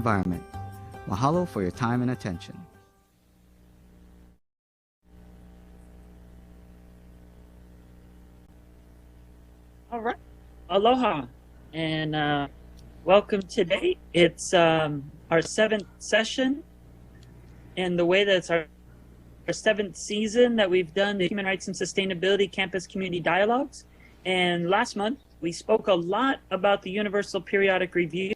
environment. Mahalo for your time and attention. All right. Aloha and welcome today. It's our seventh session, and the way that it's our seventh season that we've done the Human Rights and Sustainability Campus Community Dialogues. And last month, we spoke a lot about the Universal Periodic Review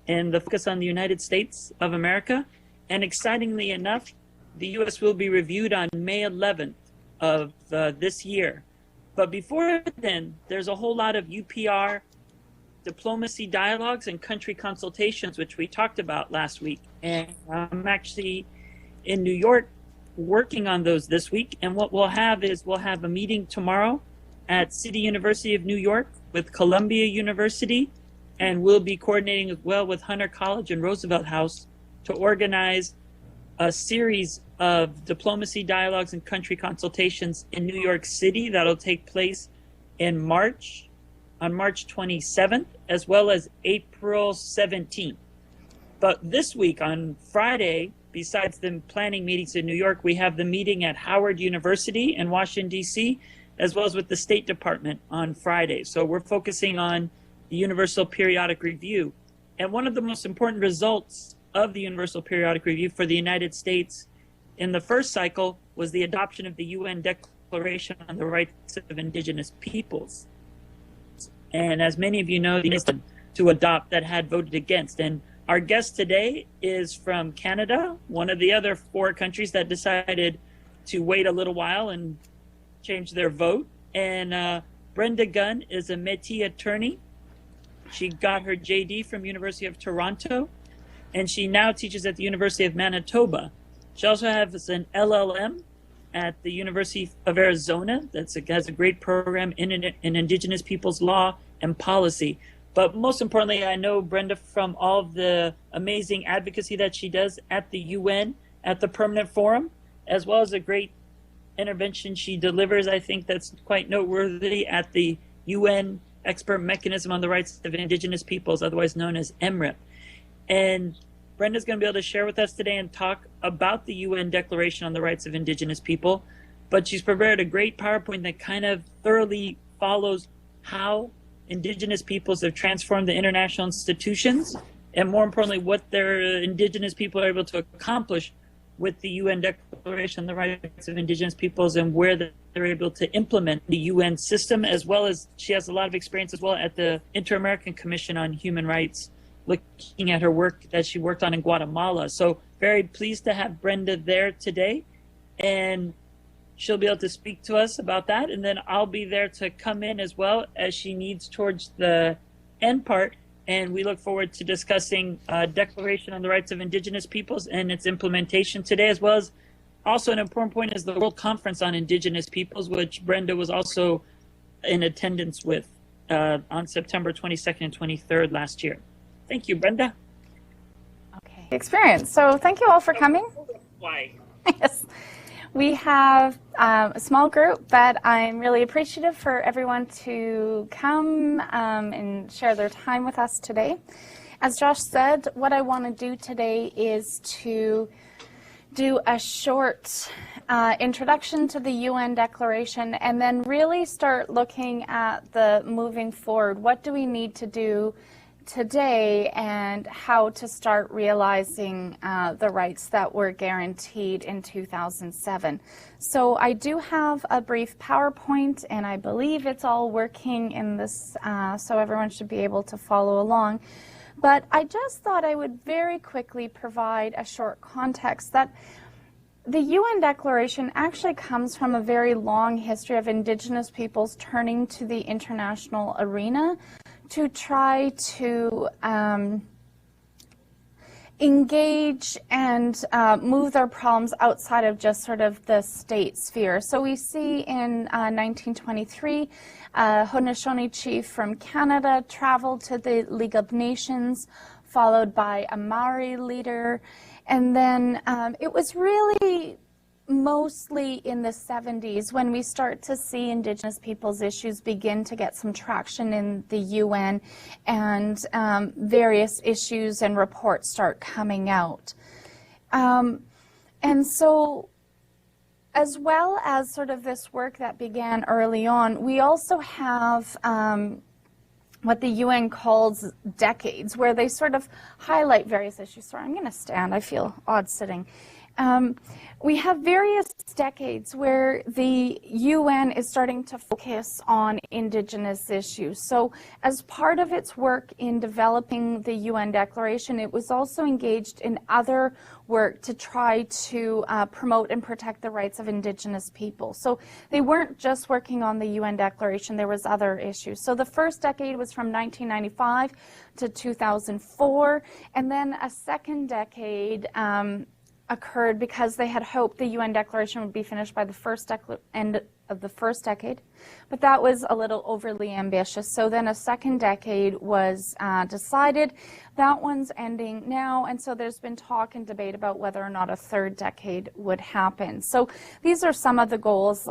and the focus on the United States of America. And excitingly enough, the U.S. will be reviewed on May 11th of this year. But before then, there's a whole lot of UPR diplomacy dialogues and country consultations, which we talked about last week. And I'm actually in New York working on those this week. And what we'll have is we'll have a meeting tomorrow at City University of New York with Columbia University, and we'll be coordinating as well with Hunter College and Roosevelt House to organize a series of diplomacy dialogues and country consultations in New York City that'll take place in March, on March 27th, as well as April 17th. But this week on Friday, besides the planning meetings in New York, we have the meeting at Howard University in Washington, D.C., as well as with the State Department on Friday. So we're focusing on the Universal Periodic Review. And one of the most important results of the Universal Periodic Review for the United States in the first cycle was the adoption of the UN Declaration on the Rights of Indigenous Peoples. And as many of you know, the to adopt that had voted against. And our guest today is from Canada, one of the other 4 countries that decided to wait a little while and change their vote. And Brenda Gunn is a Métis attorney. She got her JD from University of Toronto, and she now teaches at the University of Manitoba. She also has an LLM at the University of Arizona that has a great program in Indigenous peoples law and policy. But most importantly, I know Brenda from all of the amazing advocacy that she does at the UN, at the Permanent Forum, as well as a great intervention she delivers, I think that's quite noteworthy, at the UN Expert Mechanism on the Rights of Indigenous Peoples, otherwise known as MRIP. And Brenda's going to be able to share with us today and talk about the UN Declaration on the Rights of Indigenous People. But she's prepared a great PowerPoint that kind of thoroughly follows how Indigenous peoples have transformed the international institutions, and more importantly, what their Indigenous people are able to accomplish with the UN Declaration on the Rights of Indigenous Peoples, and where they're able to implement the UN system, as well as she has a lot of experience as well at the Inter-American Commission on Human Rights, looking at her work that she worked on in Guatemala. So very pleased to have Brenda there today, and she'll be able to speak to us about that. And then I'll be there to come in as well as she needs towards the end part. And we look forward to discussing Declaration on the Rights of Indigenous Peoples and its implementation today, as well as also an important point is the World Conference on Indigenous Peoples, which Brenda was also in attendance with on September 22nd and 23rd last year. Thank you, Brenda. Okay. Experience. So thank you all for coming. Why? Yes. We have a small group, but I'm really appreciative for everyone to come and share their time with us today. As Josh said, what I want to do today is to do a short introduction to the UN Declaration, and then really start looking at the moving forward. What do we need to do today, and how to start realizing the rights that were guaranteed in 2007. So I do have a brief PowerPoint, and I believe it's all working in this, so everyone should be able to follow along. But I just thought I would very quickly provide a short context that the UN Declaration actually comes from a very long history of Indigenous peoples turning to the international arena to try to engage and move their problems outside of just sort of the state sphere. So we see in 1923, a Haudenosaunee chief from Canada traveled to the League of Nations, followed by a Maori leader. And then it was really mostly in the 70s when we start to see Indigenous peoples' issues begin to get some traction in the UN, and various issues and reports start coming out. And so, as well as sort of this work that began early on, we also have what the UN calls decades, where they sort of highlight various issues. Sorry, I'm going to stand. I feel odd sitting. We have various decades where the UN is starting to focus on Indigenous issues. So as part of its work in developing the UN Declaration, it was also engaged in other work to try to promote and protect the rights of Indigenous people. So they weren't just working on the UN Declaration, there was other issues. So the first decade was from 1995 to 2004, and then a second decade occurred because they had hoped the UN Declaration would be finished by the end of the first decade, but that was a little overly ambitious. So then a second decade was decided. That one's ending now, and so there's been talk and debate about whether or not a third decade would happen. So these are some of the goals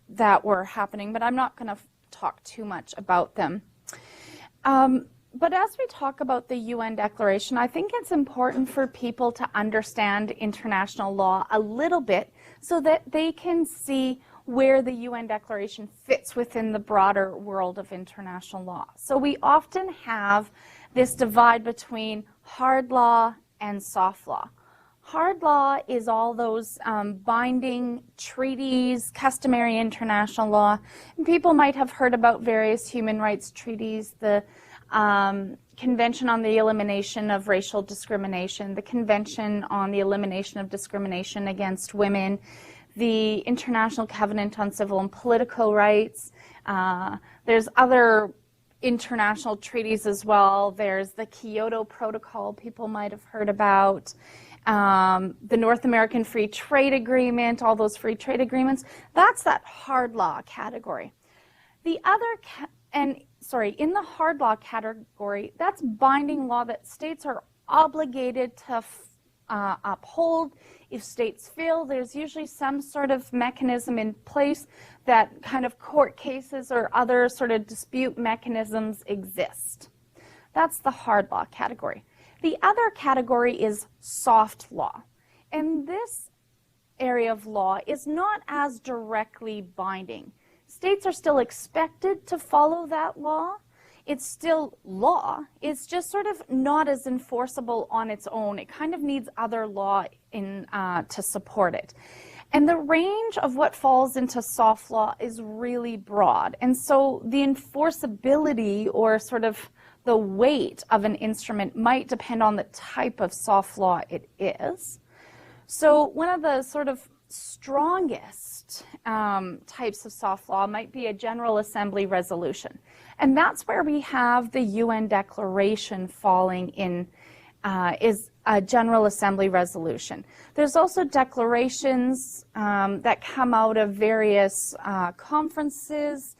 that were happening, but I'm not going to talk too much about them. But as we talk about the UN Declaration, I think it's important for people to understand international law a little bit so that they can see where the UN Declaration fits within the broader world of international law. So we often have this divide between hard law and soft law. Hard law is all those binding treaties, customary international law. And people might have heard about various human rights treaties, the Convention on the Elimination of Racial Discrimination, the Convention on the Elimination of Discrimination Against Women, the International Covenant on Civil and Political Rights. There's other international treaties as well. There's the Kyoto Protocol people might have heard about, the North American Free Trade Agreement, all those free trade agreements. That's that hard law category. The other, in the hard law category, that's binding law that states are obligated to uphold. If states fail, there's usually some sort of mechanism in place that kind of court cases or other sort of dispute mechanisms exist. That's the hard law category. The other category is soft law. And this area of law is not as directly binding. States are still expected to follow that law. It's still law. It's just sort of not as enforceable on its own. It kind of needs other law to support it. And the range of what falls into soft law is really broad. And so the enforceability or sort of the weight of an instrument might depend on the type of soft law it is. So one of the sort of strongest types of soft law might be a General Assembly resolution. And that's where we have the UN Declaration falling in, is a General Assembly resolution. There's also declarations that come out of various conferences.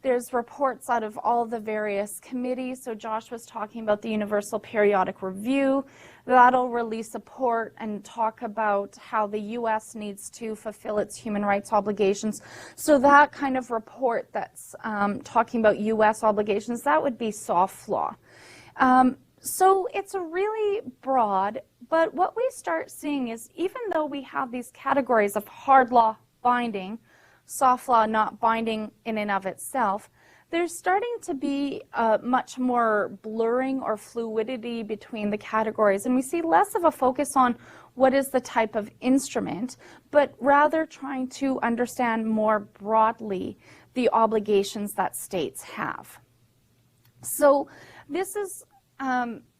There's reports out of all the various committees. So Josh was talking about the Universal Periodic Review. That'll release a report and talk about how the U.S. needs to fulfill its human rights obligations. So that kind of report that's talking about U.S. obligations, that would be soft law. So it's really broad, but what we start seeing is even though we have these categories of hard law binding, soft law not binding in and of itself, there's starting to be much more blurring or fluidity between the categories. And we see less of a focus on what is the type of instrument, but rather trying to understand more broadly the obligations that states have. So this is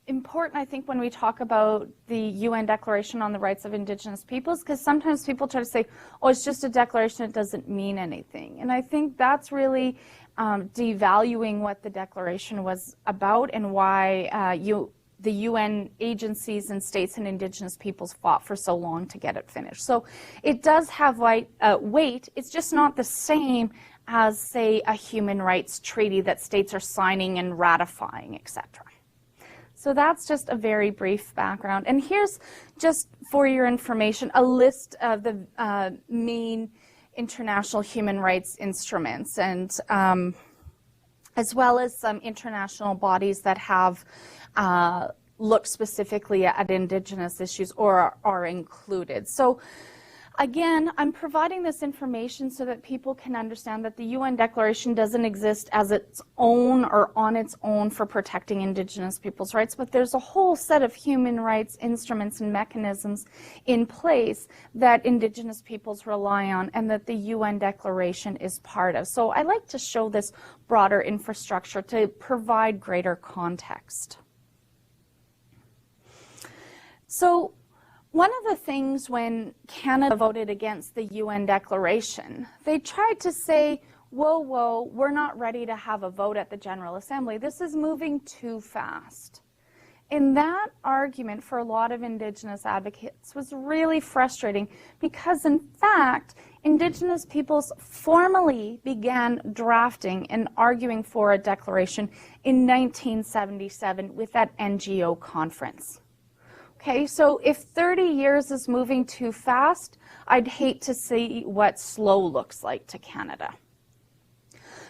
important, I think, when we talk about the UN Declaration on the Rights of Indigenous Peoples, because sometimes people try to say, oh, it's just a declaration, it doesn't mean anything. And I think that's really devaluing what the declaration was about and why the UN agencies and states and Indigenous peoples fought for so long to get it finished. So it does have weight, it's just not the same as, say, a human rights treaty that states are signing and ratifying, etc. So that's just a very brief background. And here's, just for your information, a list of the main international human rights instruments, and as well as some international bodies that have looked specifically at Indigenous issues or are included. So again, I'm providing this information so that people can understand that the UN Declaration doesn't exist as its own or on its own for protecting Indigenous people's rights, but there's a whole set of human rights instruments and mechanisms in place that Indigenous peoples rely on and that the UN Declaration is part of. So I like to show this broader infrastructure to provide greater context. So one of the things when Canada voted against the UN Declaration, they tried to say, whoa, we're not ready to have a vote at the General Assembly. This is moving too fast. And that argument for a lot of Indigenous advocates was really frustrating because, in fact, Indigenous peoples formally began drafting and arguing for a declaration in 1977 with that NGO conference. Okay, so if 30 years is moving too fast, I'd hate to see what slow looks like to Canada.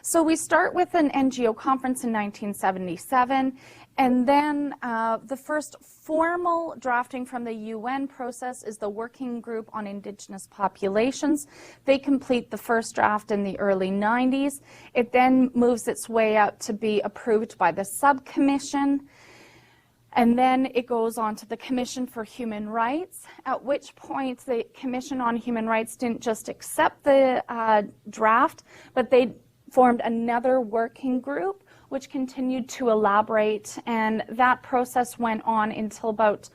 So we start with an NGO conference in 1977, and then the first formal drafting from the UN process is the Working Group on Indigenous Populations. They complete the first draft in the early 90s. It then moves its way out to be approved by the subcommission. And then it goes on to the Commission for Human Rights, at which point the Commission on Human Rights didn't just accept the draft, but they formed another working group which continued to elaborate, and that process went on until about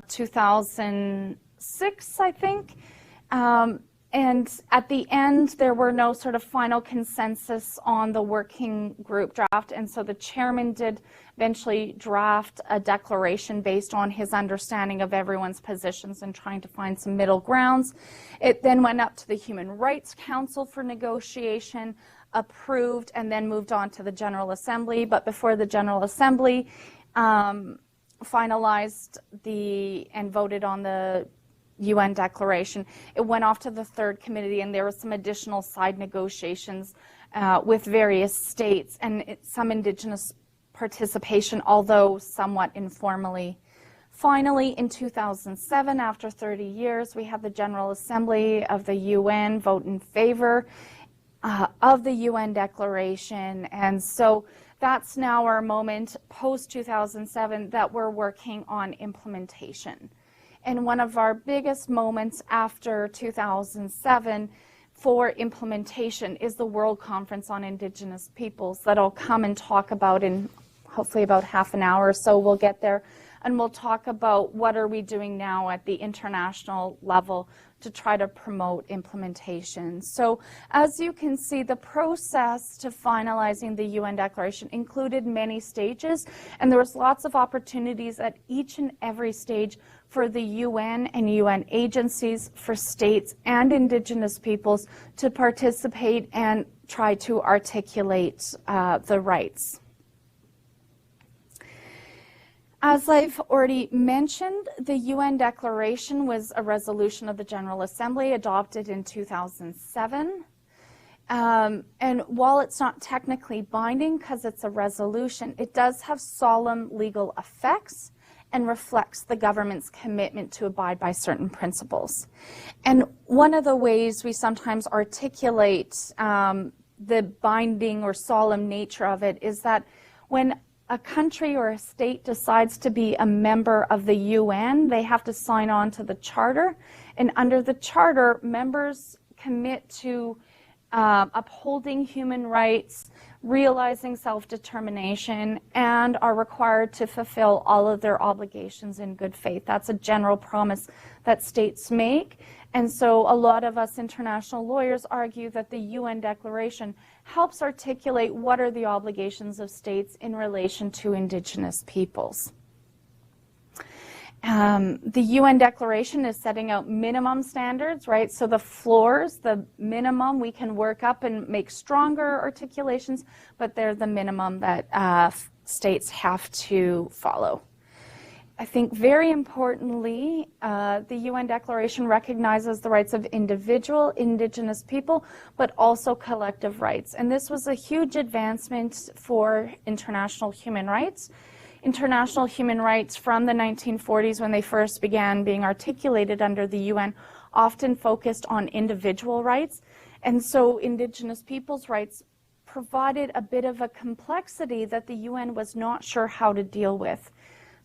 2006, I think. And at the end, there were no sort of final consensus on the working group draft, and so the chairman did eventually draft a declaration based on his understanding of everyone's positions and trying to find some middle grounds. It then went up to the Human Rights Council for negotiation, approved, and then moved on to the General Assembly. But before the General Assembly finalized and voted on the UN Declaration, it went off to the third committee, and there were some additional side negotiations with various states and some Indigenous participation, although somewhat informally. Finally, in 2007, after 30 years, we have the General Assembly of the UN vote in favor of the UN Declaration, and so that's now our moment post-2007 that we're working on implementation. And one of our biggest moments after 2007 for implementation is the World Conference on Indigenous Peoples that I'll come and talk about in hopefully about half an hour or so. We'll get there, and we'll talk about what are we doing now at the international level to try to promote implementation. So as you can see, the process to finalizing the UN Declaration included many stages, and there was lots of opportunities at each and every stage for the UN and UN agencies, for states and Indigenous peoples to participate and try to articulate the rights. As I've already mentioned, the UN Declaration was a resolution of the General Assembly adopted in 2007. And while it's not technically binding because it's a resolution, it does have solemn legal effects and reflects the government's commitment to abide by certain principles. And one of the ways we sometimes articulate the binding or solemn nature of it is that when a country or a state decides to be a member of the UN, they have to sign on to the charter. And under the charter, members commit to upholding human rights, realizing self-determination, and are required to fulfill all of their obligations in good faith. That's a general promise that states make. And so a lot of us international lawyers argue that the UN Declaration helps articulate what are the obligations of states in relation to Indigenous peoples. The UN Declaration is setting out minimum standards, right? So the floors, the minimum, we can work up and make stronger articulations, but they're the minimum that states have to follow. I think very importantly, the UN Declaration recognizes the rights of individual Indigenous people, but also collective rights. And this was a huge advancement for international human rights. International human rights from the 1940s, when they first began being articulated under the UN, often focused on individual rights. And so Indigenous peoples' rights provided a bit of a complexity that the UN was not sure how to deal with.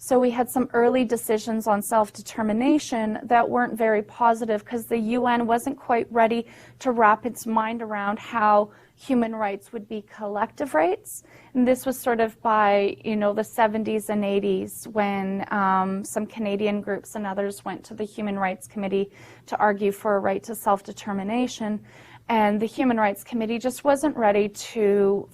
So we had some early decisions on self-determination that weren't very positive because the UN wasn't quite ready to wrap its mind around how human rights would be collective rights. And this was sort of by, the 70s and 80s when some Canadian groups and others went to the Human Rights Committee to argue for a right to self-determination. And the Human Rights Committee just wasn't ready to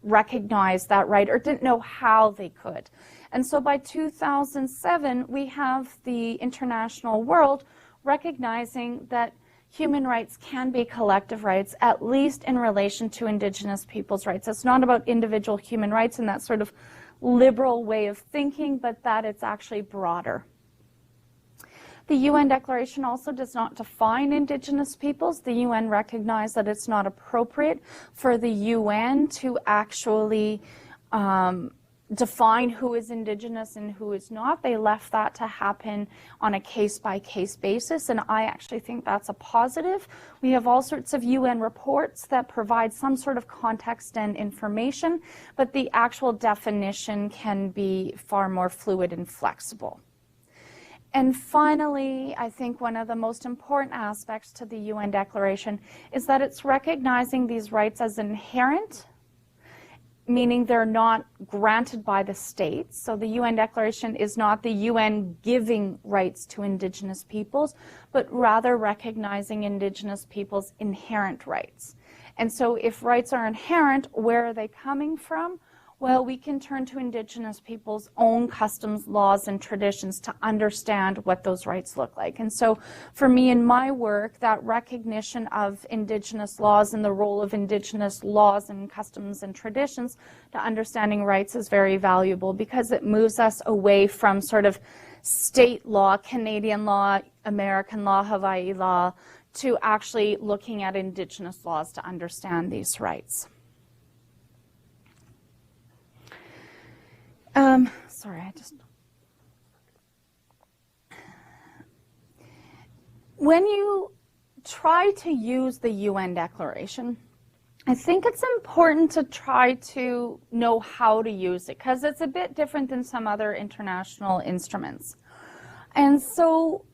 recognize that right, or didn't know how they could. And so by 2007, we have the international world recognizing that human rights can be collective rights, at least in relation to Indigenous people's rights. It's not about individual human rights in that sort of liberal way of thinking, but that it's actually broader. The UN Declaration also does not define Indigenous peoples. The UN recognized that it's not appropriate for the UN to actually define who is Indigenous and who is not. They left that to happen on a case-by-case basis, and I actually think that's a positive. We have all sorts of UN reports that provide some sort of context and information, but the actual definition can be far more fluid and flexible. And finally, I think one of the most important aspects to the UN Declaration is that it's recognizing these rights as inherent, meaning they're not granted by the states. So the UN Declaration is not the UN giving rights to Indigenous peoples, but rather recognizing Indigenous peoples' inherent rights. And so if rights are inherent, where are they coming from? Well, we can turn to Indigenous people's own customs, laws, and traditions to understand what those rights look like. And so for me in my work, that recognition of Indigenous laws and the role of Indigenous laws and customs and traditions to understanding rights is very valuable because it moves us away from sort of state law, Canadian law, American law, Hawai'i law, to actually looking at Indigenous laws to understand these rights. When you try to use the UN Declaration, I think it's important to try to know how to use it because it's a bit different than some other international instruments. And so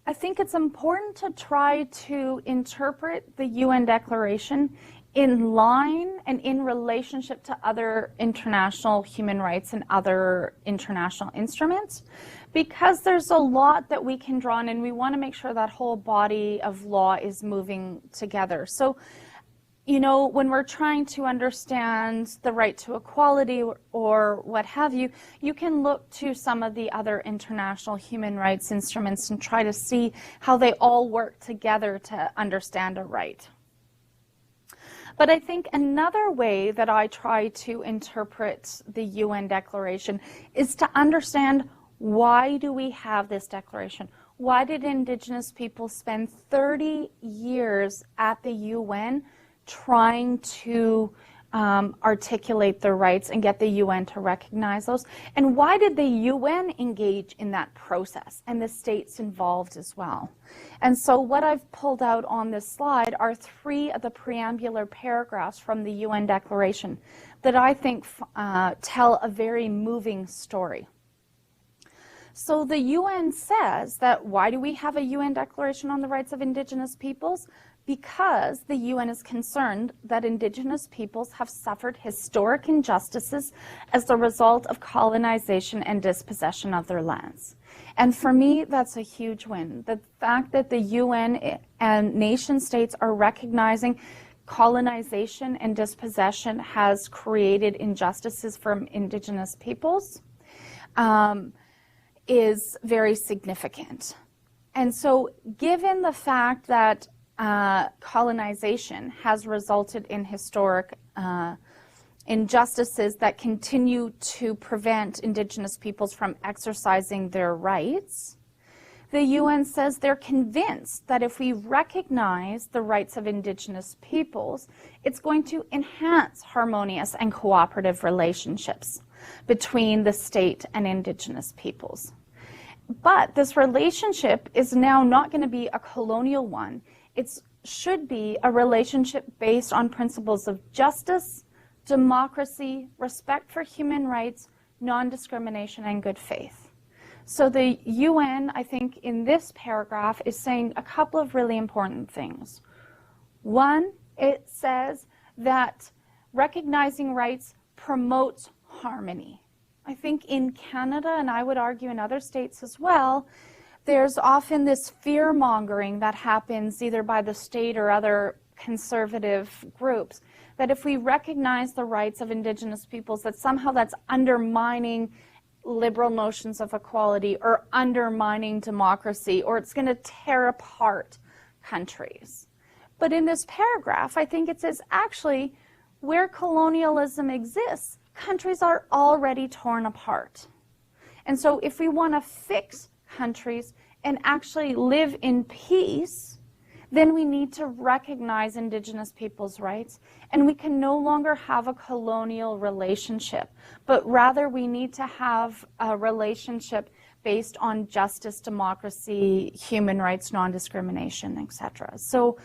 I think it's important to try to interpret the UN Declaration in line and in relationship to other international human rights and other international instruments, because there's a lot that we can draw on and we want to make sure that whole body of law is moving together. So, when we're trying to understand the right to equality or what have you, you can look to some of the other international human rights instruments and try to see how they all work together to understand a right. But I think another way that I try to interpret the UN Declaration is to understand, why do we have this declaration? Why did Indigenous people spend 30 years at the UN trying to articulate their rights and get the UN to recognize those? And why did the UN engage in that process and the states involved as well? And so what I've pulled out on this slide are 3 of the preambular paragraphs from the UN Declaration that I think tell a very moving story. So the UN says that, why do we have a UN Declaration on the Rights of Indigenous Peoples? Because the UN is concerned that Indigenous peoples have suffered historic injustices as the result of colonization and dispossession of their lands. And for me, that's a huge win. The fact that the UN and nation states are recognizing colonization and dispossession has created injustices for Indigenous peoples is very significant. And so given the fact that colonization has resulted in historic injustices that continue to prevent Indigenous peoples from exercising their rights, the UN says they're convinced that if we recognize the rights of Indigenous peoples, it's going to enhance harmonious and cooperative relationships between the state and Indigenous peoples. But this relationship is now not going to be a colonial one. It should be a relationship based on principles of justice, democracy, respect for human rights, non-discrimination, and good faith. So the UN, I think, in this paragraph is saying a couple of really important things. One, it says that recognizing rights promotes harmony. I think in Canada, and I would argue in other states as well, there's often this fear-mongering that happens either by the state or other conservative groups, that if we recognize the rights of Indigenous peoples, that somehow that's undermining liberal notions of equality or undermining democracy, or it's going to tear apart countries. But in this paragraph, I think it says actually where colonialism exists, countries are already torn apart. And so if we want to fix countries and actually live in peace, then we need to recognize Indigenous peoples' rights, and we can no longer have a colonial relationship, but rather we need to have a relationship based on justice, democracy, human rights, non-discrimination, etc. So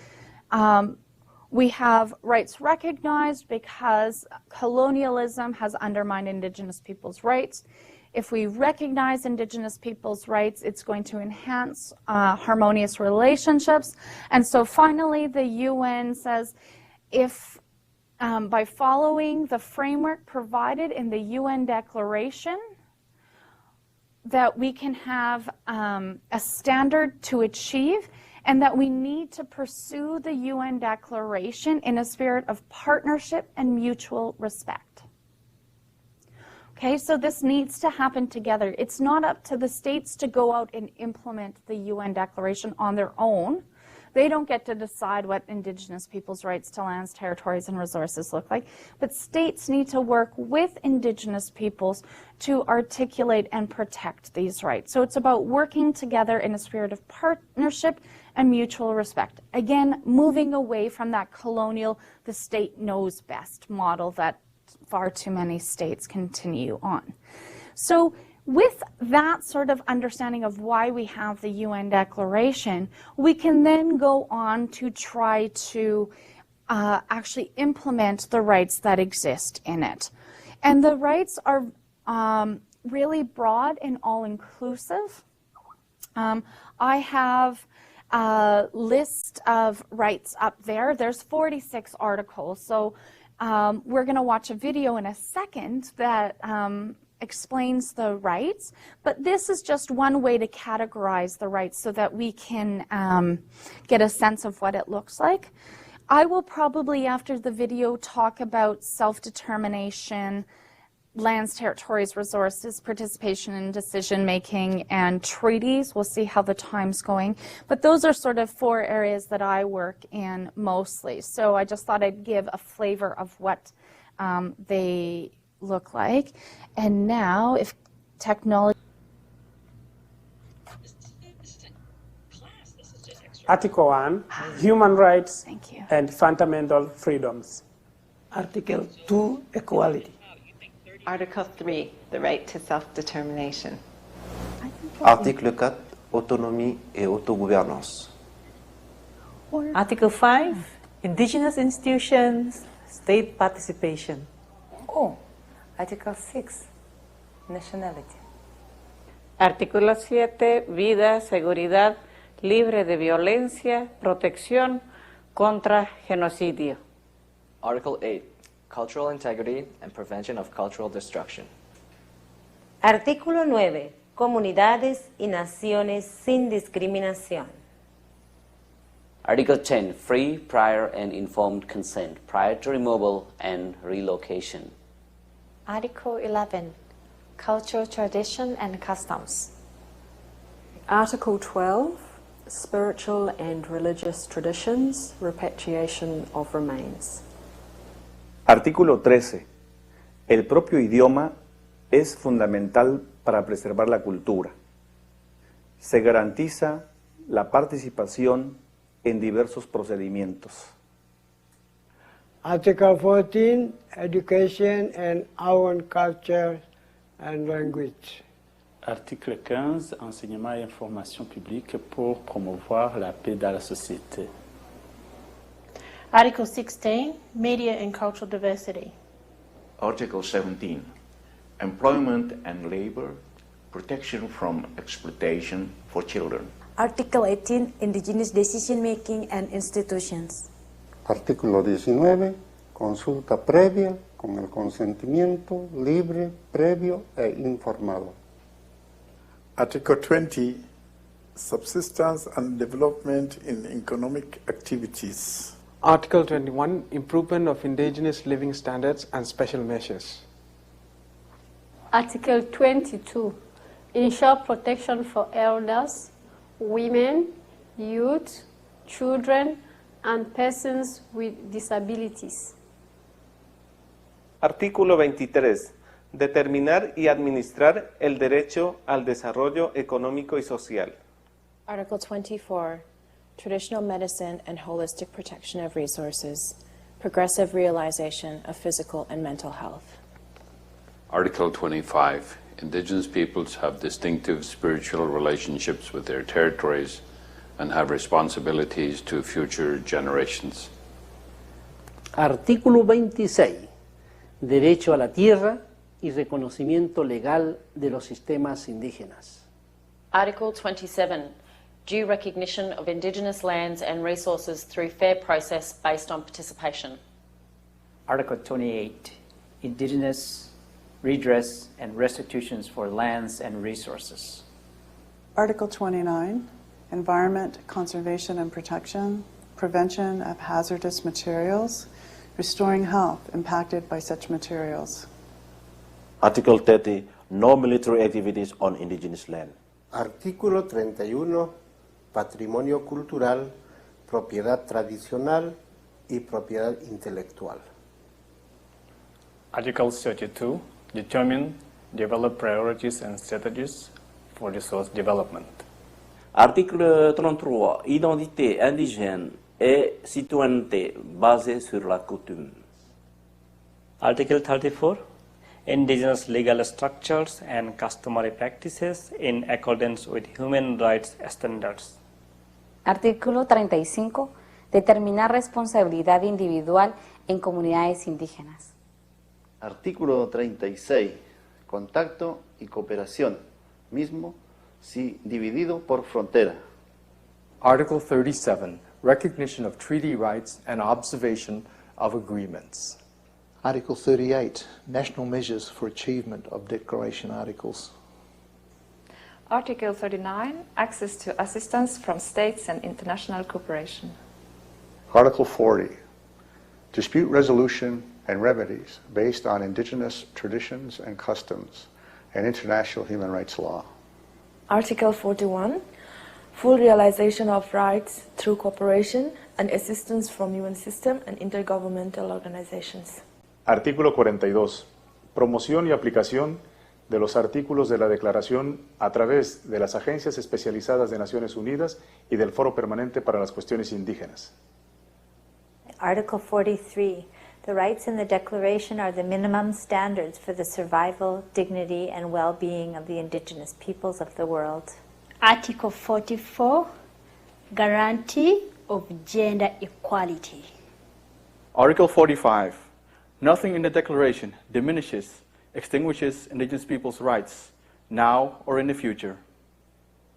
we have rights recognized because colonialism has undermined Indigenous peoples' rights. If we recognize Indigenous peoples' rights, it's going to enhance harmonious relationships. And so finally, the UN says if by following the framework provided in the UN Declaration, that we can have a standard to achieve, and that we need to pursue the UN Declaration in a spirit of partnership and mutual respect. Okay, so this needs to happen together. It's not up to the states to go out and implement the UN Declaration on their own. They don't get to decide what Indigenous peoples' rights to lands, territories, and resources look like. But states need to work with Indigenous peoples to articulate and protect these rights. So it's about working together in a spirit of partnership and mutual respect. Again, moving away from that colonial, the state knows best model that far too many states continue on. So with that sort of understanding of why we have the UN Declaration, we can then go on to try to actually implement the rights that exist in it. And the rights are really broad and all-inclusive. I have a list of rights up there. There's 46 articles. So we're going to watch a video in a second that explains the rights, but this is just one way to categorize the rights so that we can get a sense of what it looks like. I will probably, after the video, talk about self-determination, lands, territories, resources, participation in decision-making, and treaties. We'll see how the time's going. But those are sort of 4 areas that I work in mostly. So I just thought I'd give a flavor of what they look like. And now, if technology... Article 1, human rights Thank you. and fundamental freedoms. Article 2, equality. Article 3, the right to self-determination. Article 4, autonomie et autogouvernance. Article 5, Indigenous institutions, state participation. Oh, Article 6, nationality. Artículo 7, vida, seguridad, libre de violencia, protección contra genocidio. Article 8, cultural integrity and prevention of cultural destruction. Artículo 9, comunidades y naciones sin discriminación. Article 10, free, prior, and informed consent prior to removal and relocation. Article 11, cultural tradition and customs. Article 12, spiritual and religious traditions, repatriation of remains. Artículo 13. El propio idioma es fundamental para preservar la cultura. Se garantiza la participación en diversos procedimientos. Article 14, Education and Our Culture and Language. Article 15, Enseignement et information publique pour promouvoir la paix dans la société. Article 16, Media and Cultural Diversity. Article 17, Employment and Labor, Protection from Exploitation for Children. Article 18, Indigenous Decision Making and Institutions. Artículo 19, consulta previa con el consentimiento libre, previo e informado. Article 20, Subsistence and Development in Economic Activities. Article 21, Improvement of Indigenous Living Standards and Special Measures. Article 22, Ensure protection for elders, women, youth, children, and persons with disabilities. Artículo 23. Determinar y administrar el derecho al desarrollo económico y social. Article 24. Traditional medicine and holistic protection of resources. Progressive realization of physical and mental health. Article 25. Indigenous peoples have distinctive spiritual relationships with their territories and have responsibilities to future generations. Artículo 26. Derecho a la tierra y reconocimiento legal de los sistemas indígenas. Article 27. Due recognition of Indigenous lands and resources through fair process based on participation. Article 28. Indigenous redress and restitutions for lands and resources. Article 29. Environment, conservation and protection, prevention of hazardous materials, restoring health impacted by such materials. Article 30, no military activities on indigenous land. Artículo 31, patrimonio cultural, propiedad tradicional y propiedad intelectual. Article 32, determine, develop priorities and strategies for resource development. Article 33, identité indigène et citoyenneté basée sur la coutume. Article 34, indigenous legal structures and customary practices in accordance with human rights standards. Artículo 35, determinar responsabilidad individual en comunidades indígenas. Artículo 36, contacto y cooperación, mismo si dividido por frontera. Article 37, recognition of treaty rights and observation of agreements. Article 38, national measures for achievement of declaration articles. Article 39, access to assistance from states and international cooperation. Article 40, dispute resolution and remedies based on indigenous traditions and customs and international human rights law. Article 41, full realization of rights through cooperation and assistance from UN system and intergovernmental organizations. Artículo 42. Promoción y aplicación de los artículos de la Declaración a través de las agencias especializadas de Naciones Unidas y del Foro Permanente para las Cuestiones Indígenas. Article 43. The rights in the Declaration are the minimum standards for the survival, dignity, and well-being of the indigenous peoples of the world. Article 44. Guarantee of gender equality. Article 45. Nothing in the Declaration diminishes, extinguishes indigenous peoples' rights, now or in the future.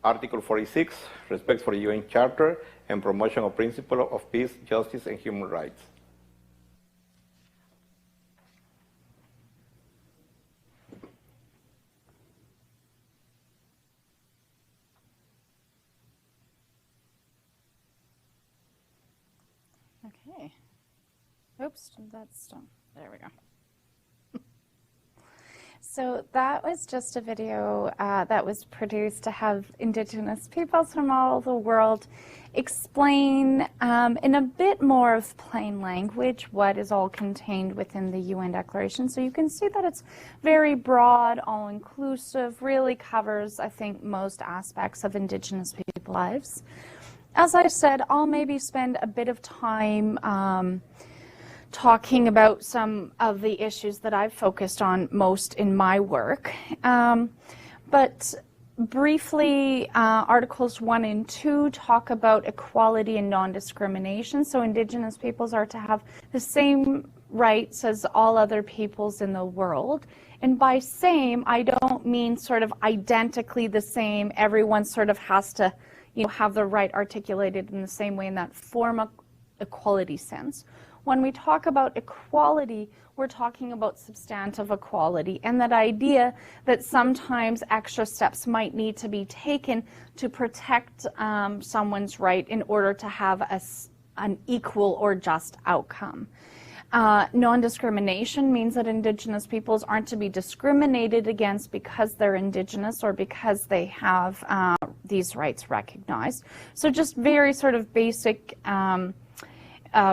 Article 46, respect for the UN Charter and promotion of principles of peace, justice, and human rights. Okay. Oops, that's done. There we go. So that was just a video that was produced to have Indigenous peoples from all the world explain in a bit more of plain language what is all contained within the UN Declaration. So you can see that it's very broad, all-inclusive, really covers, I think, most aspects of Indigenous people's lives. As I said, I'll maybe spend a bit of time talking about some of the issues that I've focused on most in my work. But briefly, Articles 1 and 2 talk about equality and non-discrimination. So Indigenous peoples are to have the same rights as all other peoples in the world. And by same, I don't mean sort of identically the same. Everyone sort of has to, have the right articulated in the same way in that form equality sense. When we talk about equality, we're talking about substantive equality, and that idea that sometimes extra steps might need to be taken to protect someone's right in order to have an equal or just outcome. Non-discrimination means that Indigenous peoples aren't to be discriminated against because they're Indigenous or because they have these rights recognized. So just very sort of basic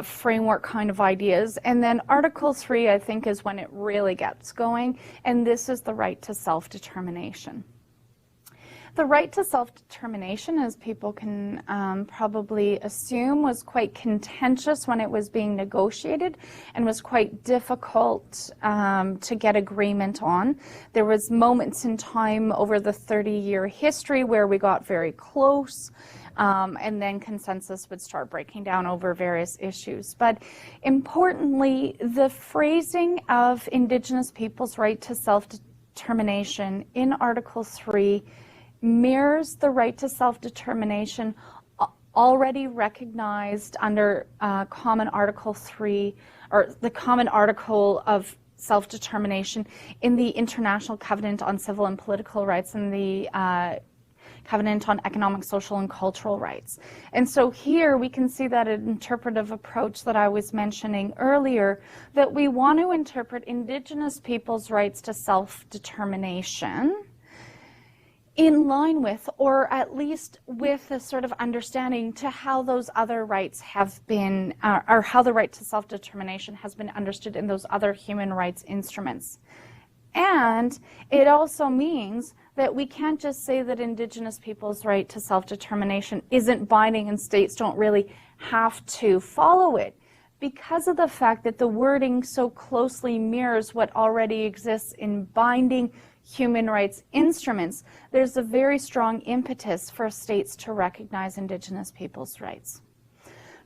framework kind of ideas. And then Article 3, I think, is when it really gets going, and this is the right to self-determination. The right to self-determination, as people can probably assume, was quite contentious when it was being negotiated and was quite difficult to get agreement on. There was moments in time over the 30-year history where we got very close, and then consensus would start breaking down over various issues. But importantly, the phrasing of Indigenous people's right to self-determination in Article 3 mirrors the right to self-determination already recognized under Common Article 3, or the Common Article of Self-Determination in the International Covenant on Civil and Political Rights and the Covenant on Economic, Social, and Cultural Rights. And so here we can see that an interpretive approach that I was mentioning earlier, that we want to interpret Indigenous people's rights to self-determination in line with, or at least with a sort of understanding to how those other rights have been, or how the right to self-determination has been understood in those other human rights instruments. And it also means that we can't just say that Indigenous people's right to self-determination isn't binding and states don't really have to follow it, because of the fact that the wording so closely mirrors what already exists in binding human rights instruments. There's a very strong impetus for states to recognize Indigenous people's rights.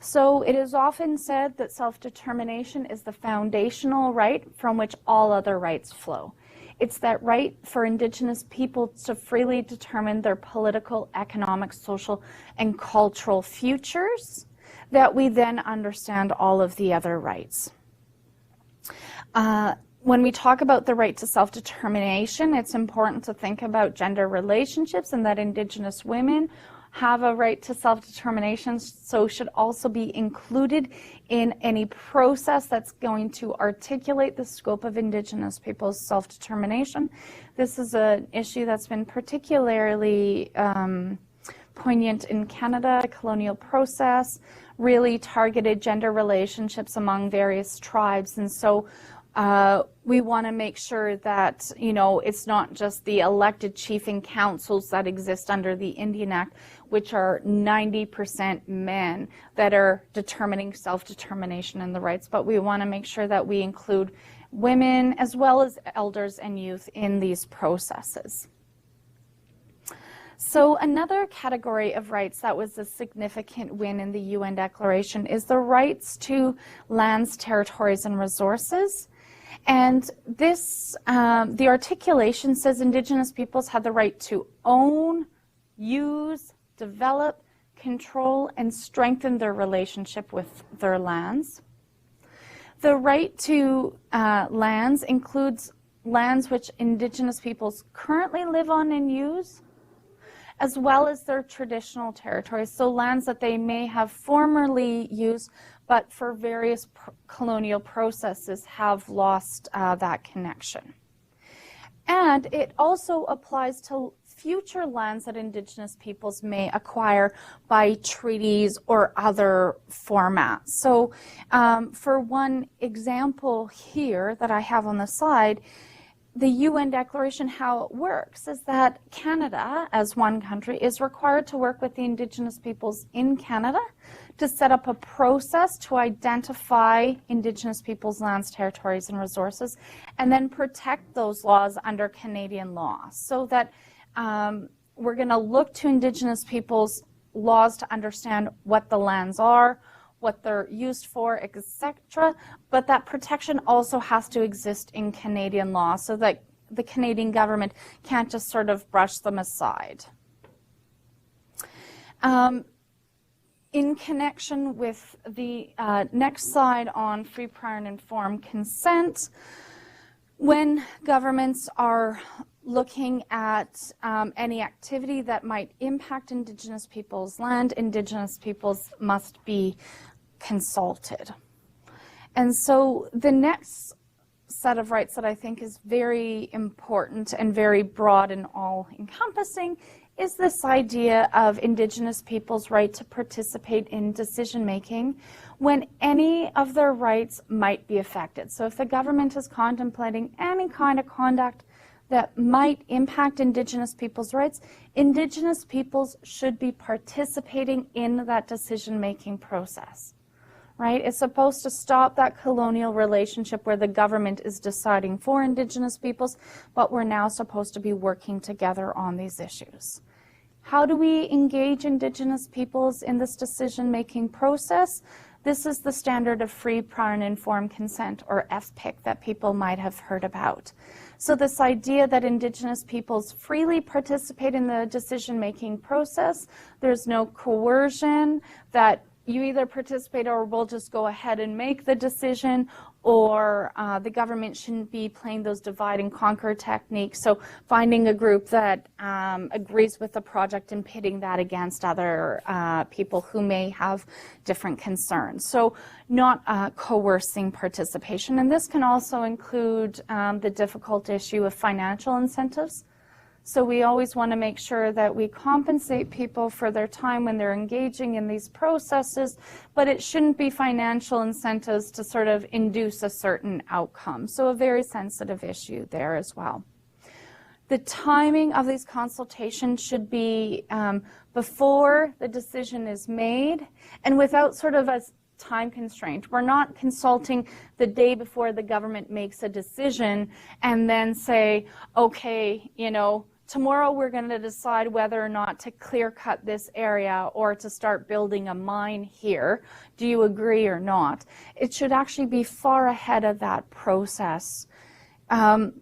So it is often said that self-determination is the foundational right from which all other rights flow. It's that right for Indigenous people to freely determine their political, economic, social, and cultural futures that we then understand all of the other rights. When we talk about the right to self-determination, it's important to think about gender relationships and that Indigenous women have a right to self-determination, so should also be included in any process that's going to articulate the scope of Indigenous people's self-determination. This is an issue that's been particularly poignant in Canada. Colonial process really targeted gender relationships among various tribes, and so we want to make sure that, it's not just the elected chief and councils that exist under the Indian Act, which are 90% men, that are determining self-determination and the rights, but we want to make sure that we include women as well as elders and youth in these processes. So another category of rights that was a significant win in the UN Declaration is the rights to lands, territories, and resources. And this, the articulation says Indigenous peoples have the right to own, use, develop, control, and strengthen their relationship with their lands. The right to lands includes lands which Indigenous peoples currently live on and use, as well as their traditional territories, so lands that they may have formerly used, but for various colonial processes have lost that connection. And it also applies to future lands that Indigenous peoples may acquire by treaties or other formats. So for one example here that I have on the side, the UN Declaration, how it works is that Canada, as one country, is required to work with the Indigenous peoples in Canada to set up a process to identify Indigenous peoples' lands, territories, and resources, and then protect those laws under Canadian law. So that we're going to look to Indigenous peoples' laws to understand what the lands are, what they're used for, etc. But that protection also has to exist in Canadian law so that the Canadian government can't just sort of brush them aside. In connection with the next slide on free, prior, and informed consent, when governments are looking at any activity that might impact Indigenous peoples' land, Indigenous peoples must be consulted. And so the next set of rights that I think is very important and very broad and all-encompassing is this idea of Indigenous peoples' right to participate in decision-making when any of their rights might be affected. So if the government is contemplating any kind of conduct that might impact Indigenous peoples' rights, Indigenous peoples should be participating in that decision-making process, right? It's supposed to stop that colonial relationship where the government is deciding for Indigenous peoples, but we're now supposed to be working together on these issues. How do we engage Indigenous peoples in this decision-making process? This is the standard of free, prior, and informed consent, or FPIC, that people might have heard about. So this idea that Indigenous peoples freely participate in the decision-making process, there's no coercion, that you either participate or we'll just go ahead and make the decision, or the government shouldn't be playing those divide and conquer techniques. So finding a group that agrees with the project and pitting that against other people who may have different concerns. So not coercing participation. And this can also include the difficult issue of financial incentives. So we always want to make sure that we compensate people for their time when they're engaging in these processes, but it shouldn't be financial incentives to sort of induce a certain outcome. So a very sensitive issue there as well. The timing of these consultations should be before the decision is made and without sort of a time constraint. We're not consulting the day before the government makes a decision and then say, okay, you know, tomorrow we're going to decide whether or not to clear cut this area or to start building a mine here. Do you agree or not? It should actually be far ahead of that process. And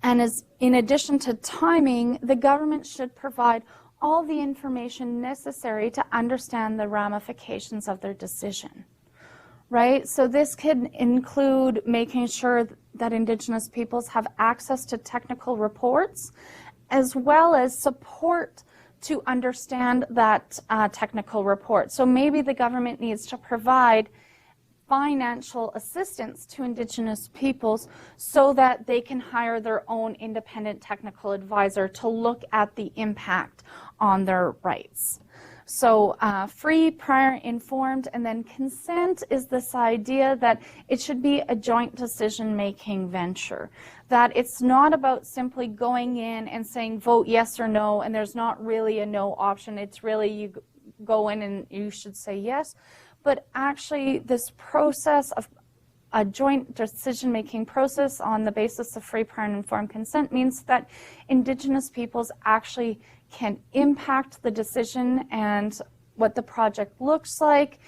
as in addition to timing, the government should provide all the information necessary to understand the ramifications of their decision. Right? So this could include making sure that Indigenous peoples have access to technical reports, as well as support to understand that technical report. So maybe the government needs to provide financial assistance to Indigenous peoples so that they can hire their own independent technical advisor to look at the impact on their rights. So free, prior, informed, and then consent is this idea that it should be a joint decision-making venture, that it's not about simply going in and saying vote yes or no, and there's not really a no option. It's really you go in and you should say yes. But actually this process of a joint decision-making process on the basis of free, prior, and informed consent means that Indigenous peoples actually can impact the decision and what the project looks like,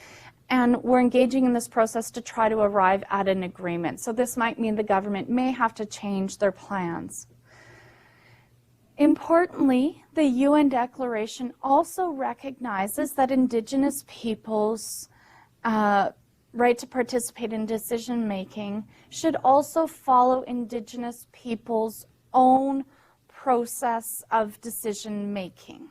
and we're engaging in this process to try to arrive at an agreement. So this might mean the government may have to change their plans. Importantly, the UN Declaration also recognizes that Indigenous peoples' right to participate in decision-making should also follow Indigenous peoples' own process of decision-making.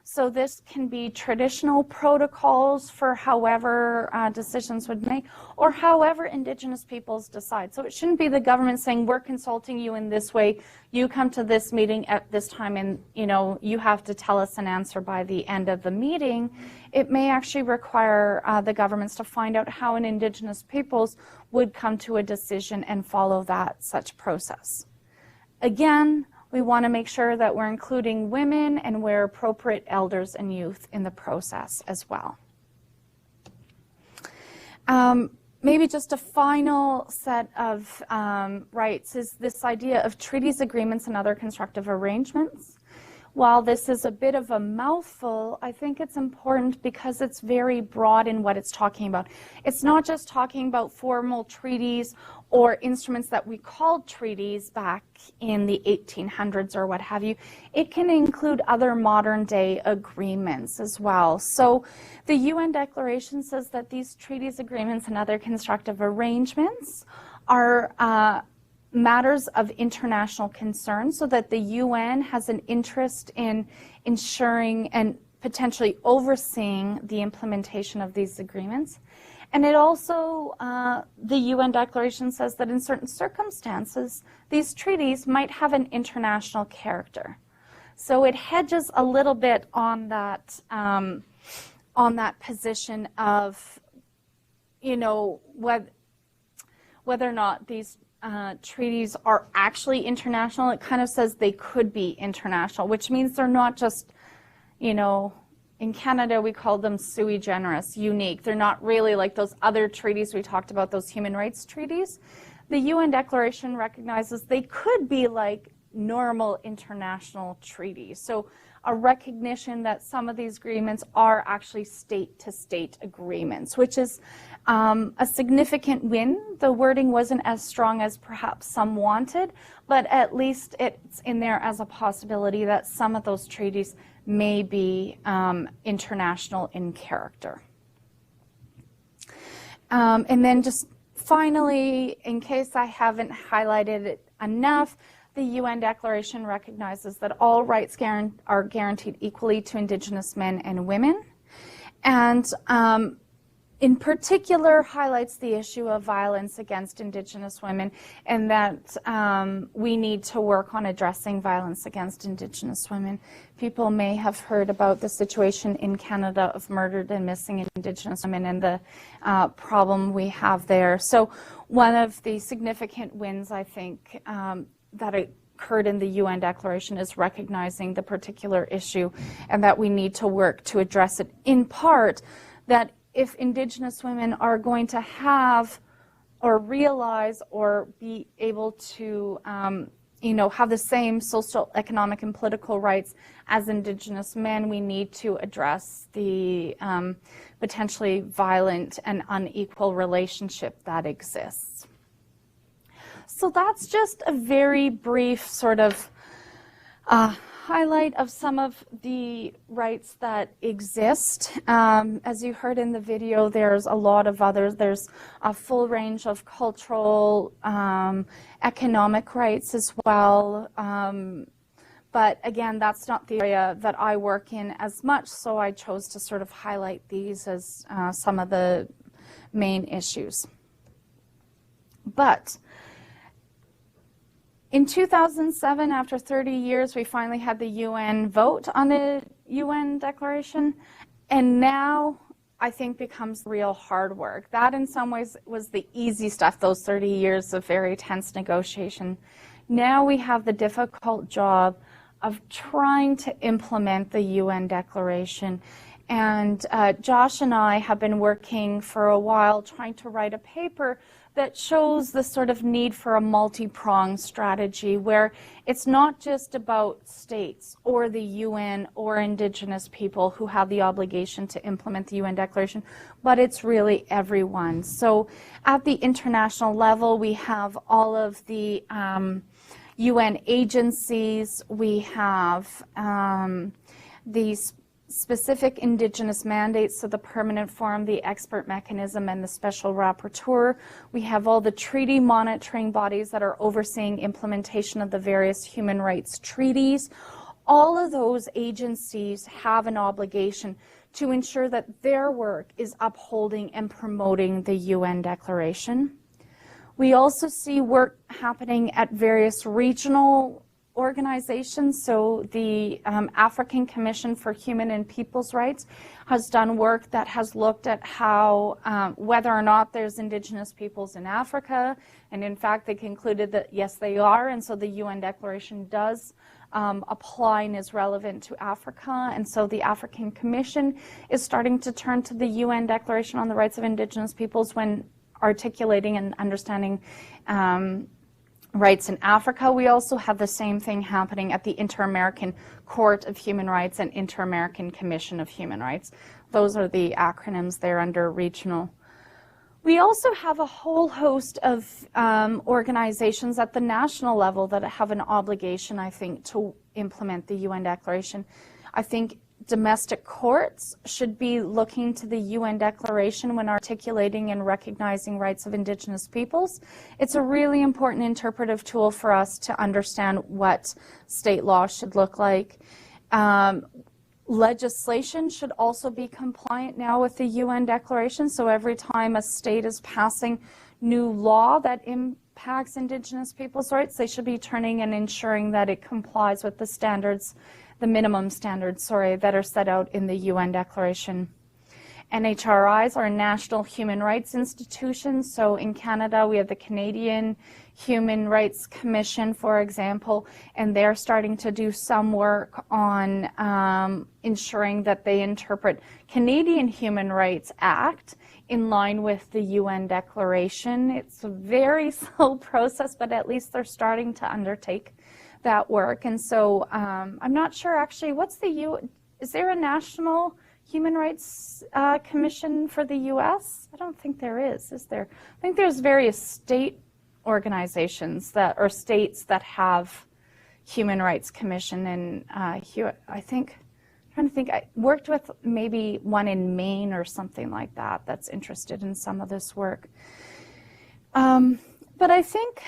So this can be traditional protocols for however decisions would make, or however Indigenous peoples decide. So it shouldn't be the government saying, we're consulting you in this way, you come to this meeting at this time and you have to tell us an answer by the end of the meeting. It may actually require the governments to find out how an Indigenous peoples would come to a decision and follow such process. Again, we want to make sure that we're including women and where appropriate, elders and youth in the process as well. Maybe just a final set of rights is this idea of treaties, agreements, and other constructive arrangements. While this is a bit of a mouthful, I think it's important because it's very broad in what it's talking about. It's not just talking about formal treaties or instruments that we called treaties back in the 1800s or what have you. It can include other modern day agreements as well. So the UN Declaration says that these treaties, agreements, and other constructive arrangements are matters of international concern, so that the UN has an interest in ensuring and potentially overseeing the implementation of these agreements. And it also, the UN Declaration says that in certain circumstances, these treaties might have an international character. So it hedges a little bit on that position of, whether or not these treaties are actually international. It kind of says they could be international, which means they're not just, in Canada we call them sui generis, unique. They're not really like those other treaties we talked about, those human rights treaties. The UN Declaration recognizes they could be like normal international treaties. So a recognition that some of these agreements are actually state-to-state agreements, which is a significant win. The wording wasn't as strong as perhaps some wanted, but at least it's in there as a possibility that some of those treaties may be international in character. And then just finally, in case I haven't highlighted it enough, the UN Declaration recognizes that all rights are guaranteed equally to Indigenous men and women, and in particular highlights the issue of violence against Indigenous women, and that we need to work on addressing violence against Indigenous women. People may have heard about the situation in Canada of murdered and missing Indigenous women and the problem we have there. So one of the significant wins, I think, that occurred in the UN Declaration is recognizing the particular issue, and that we need to work to address it, in part that if Indigenous women are going to have or realize or be able to have the same social, economic, and political rights as Indigenous men, we need to address the potentially violent and unequal relationship that exists. So that's just a very brief sort of highlight of some of the rights that exist. As you heard in the video, there's a lot of others. There's a full range of cultural, economic rights as well. But again, that's not the area that I work in as much, so I chose to sort of highlight these as some of the main issues. But in 2007, after 30 years, we finally had the UN vote on the UN Declaration, and now I think becomes real hard work. That in some ways was the easy stuff, those 30 years of very tense negotiation. Now we have the difficult job of trying to implement the UN Declaration. And Josh and I have been working for a while trying to write a paper that shows the sort of need for a multi-pronged strategy where it's not just about states or the UN or Indigenous people who have the obligation to implement the UN Declaration, but it's really everyone. So at the international level, we have all of the UN agencies, we have these specific Indigenous mandates, so the Permanent Forum, the Expert Mechanism, and the Special Rapporteur. We have all the treaty monitoring bodies that are overseeing implementation of the various human rights treaties. all of those agencies have an obligation to ensure that their work is upholding and promoting the UN Declaration. We also see work happening at various regional organizations. So the African Commission for Human and People's Rights has done work that has looked at how, whether or not there's Indigenous peoples in Africa, and in fact they concluded that yes they are, and so the UN Declaration does apply and is relevant to Africa, and so the African Commission is starting to turn to the UN Declaration on the Rights of Indigenous Peoples when articulating and understanding rights in Africa. We also have the same thing happening at the Inter-American Court of Human Rights and Inter-American Commission of Human Rights. Those are the acronyms there under regional. We also have a whole host of organizations at the national level that have an obligation, I think, to implement the UN Declaration. I think domestic courts should be looking to the UN Declaration when articulating and recognizing rights of Indigenous peoples. It's a really important interpretive tool for us to understand what state law should look like. Legislation should also be compliant now with the UN Declaration, so every time a state is passing new law that impacts Indigenous peoples' rights, they should be turning and ensuring that it complies with the standards, the minimum standards, that are set out in the UN Declaration. NHRIs are national human rights institutions. So in Canada, we have the Canadian Human Rights Commission, for example, and they're starting to do some work on ensuring that they interpret Canadian Human Rights Act in line with the UN Declaration. It's a very slow process, but at least they're starting to undertake that work. And so I'm not sure actually, is there a national Human Rights Commission for the U.S.? I don't think there is there? I think there's various state organizations that, or states that have Human Rights Commission, and I worked with maybe one in Maine or something like that that's interested in some of this work. But I think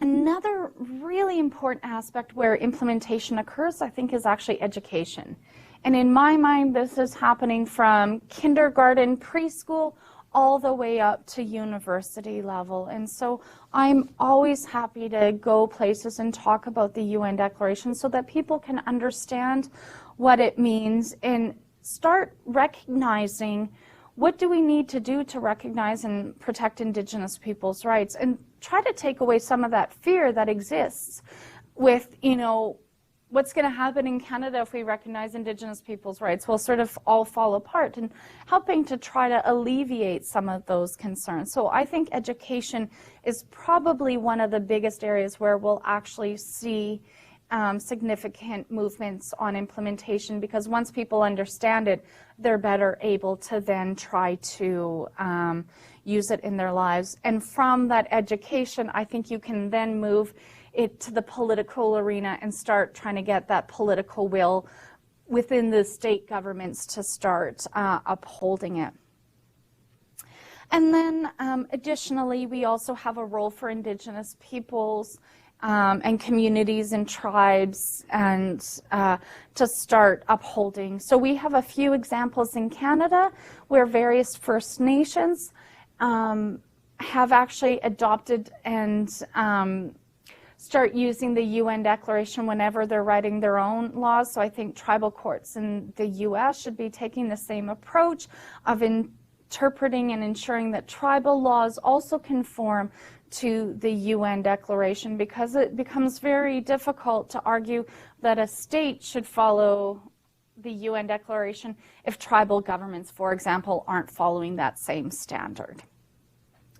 another really important aspect where implementation occurs, I think, is actually education. And in my mind, this is happening from kindergarten, preschool, all the way up to university level. And so I'm always happy to go places and talk about the UN Declaration so that people can understand what it means and start recognizing what do we need to do to recognize and protect Indigenous people's rights, and try to take away some of that fear that exists with, what's going to happen in Canada if we recognize Indigenous people's rights will sort of all fall apart, and helping to try to alleviate some of those concerns. So I think education is probably one of the biggest areas where we'll actually see significant movements on implementation, because once people understand it, they're better able to then try to use it in their lives. And from that education, I think you can then move it to the political arena and start trying to get that political will within the state governments to start upholding it. And then additionally, we also have a role for Indigenous peoples and communities and tribes and to start upholding. So we have a few examples in Canada where various First Nations have actually adopted and start using the UN Declaration whenever they're writing their own laws. So I think tribal courts in the US should be taking the same approach of interpreting and ensuring that tribal laws also conform to the UN Declaration, because it becomes very difficult to argue that a state should follow the UN Declaration if tribal governments, for example, aren't following that same standard.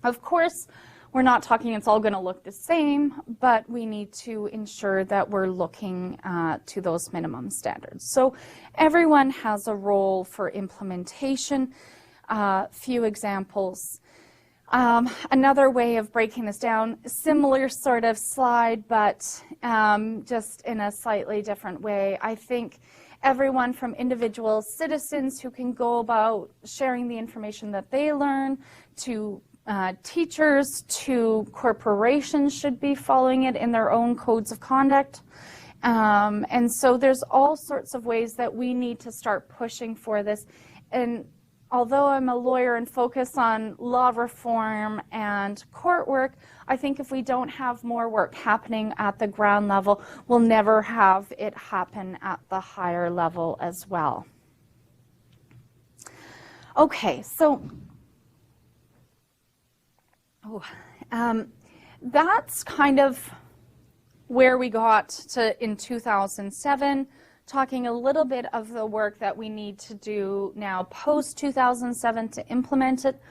Of course, we're not talking it's all going to look the same, but we need to ensure that we're looking to those minimum standards. So everyone has a role for implementation. Few examples. Another way of breaking this down, similar sort of slide, but just in a slightly different way. I think everyone from individual citizens who can go about sharing the information that they learn, to teachers, to corporations should be following it in their own codes of conduct. And so there's all sorts of ways that we need to start pushing for this. And although I'm a lawyer and focus on law reform and court work, I think if we don't have more work happening at the ground level, we'll never have it happen at the higher level as well. Okay, so that's kind of where we got to in 2007, talking a little bit of the work that we need to do now post-2007 to implement it.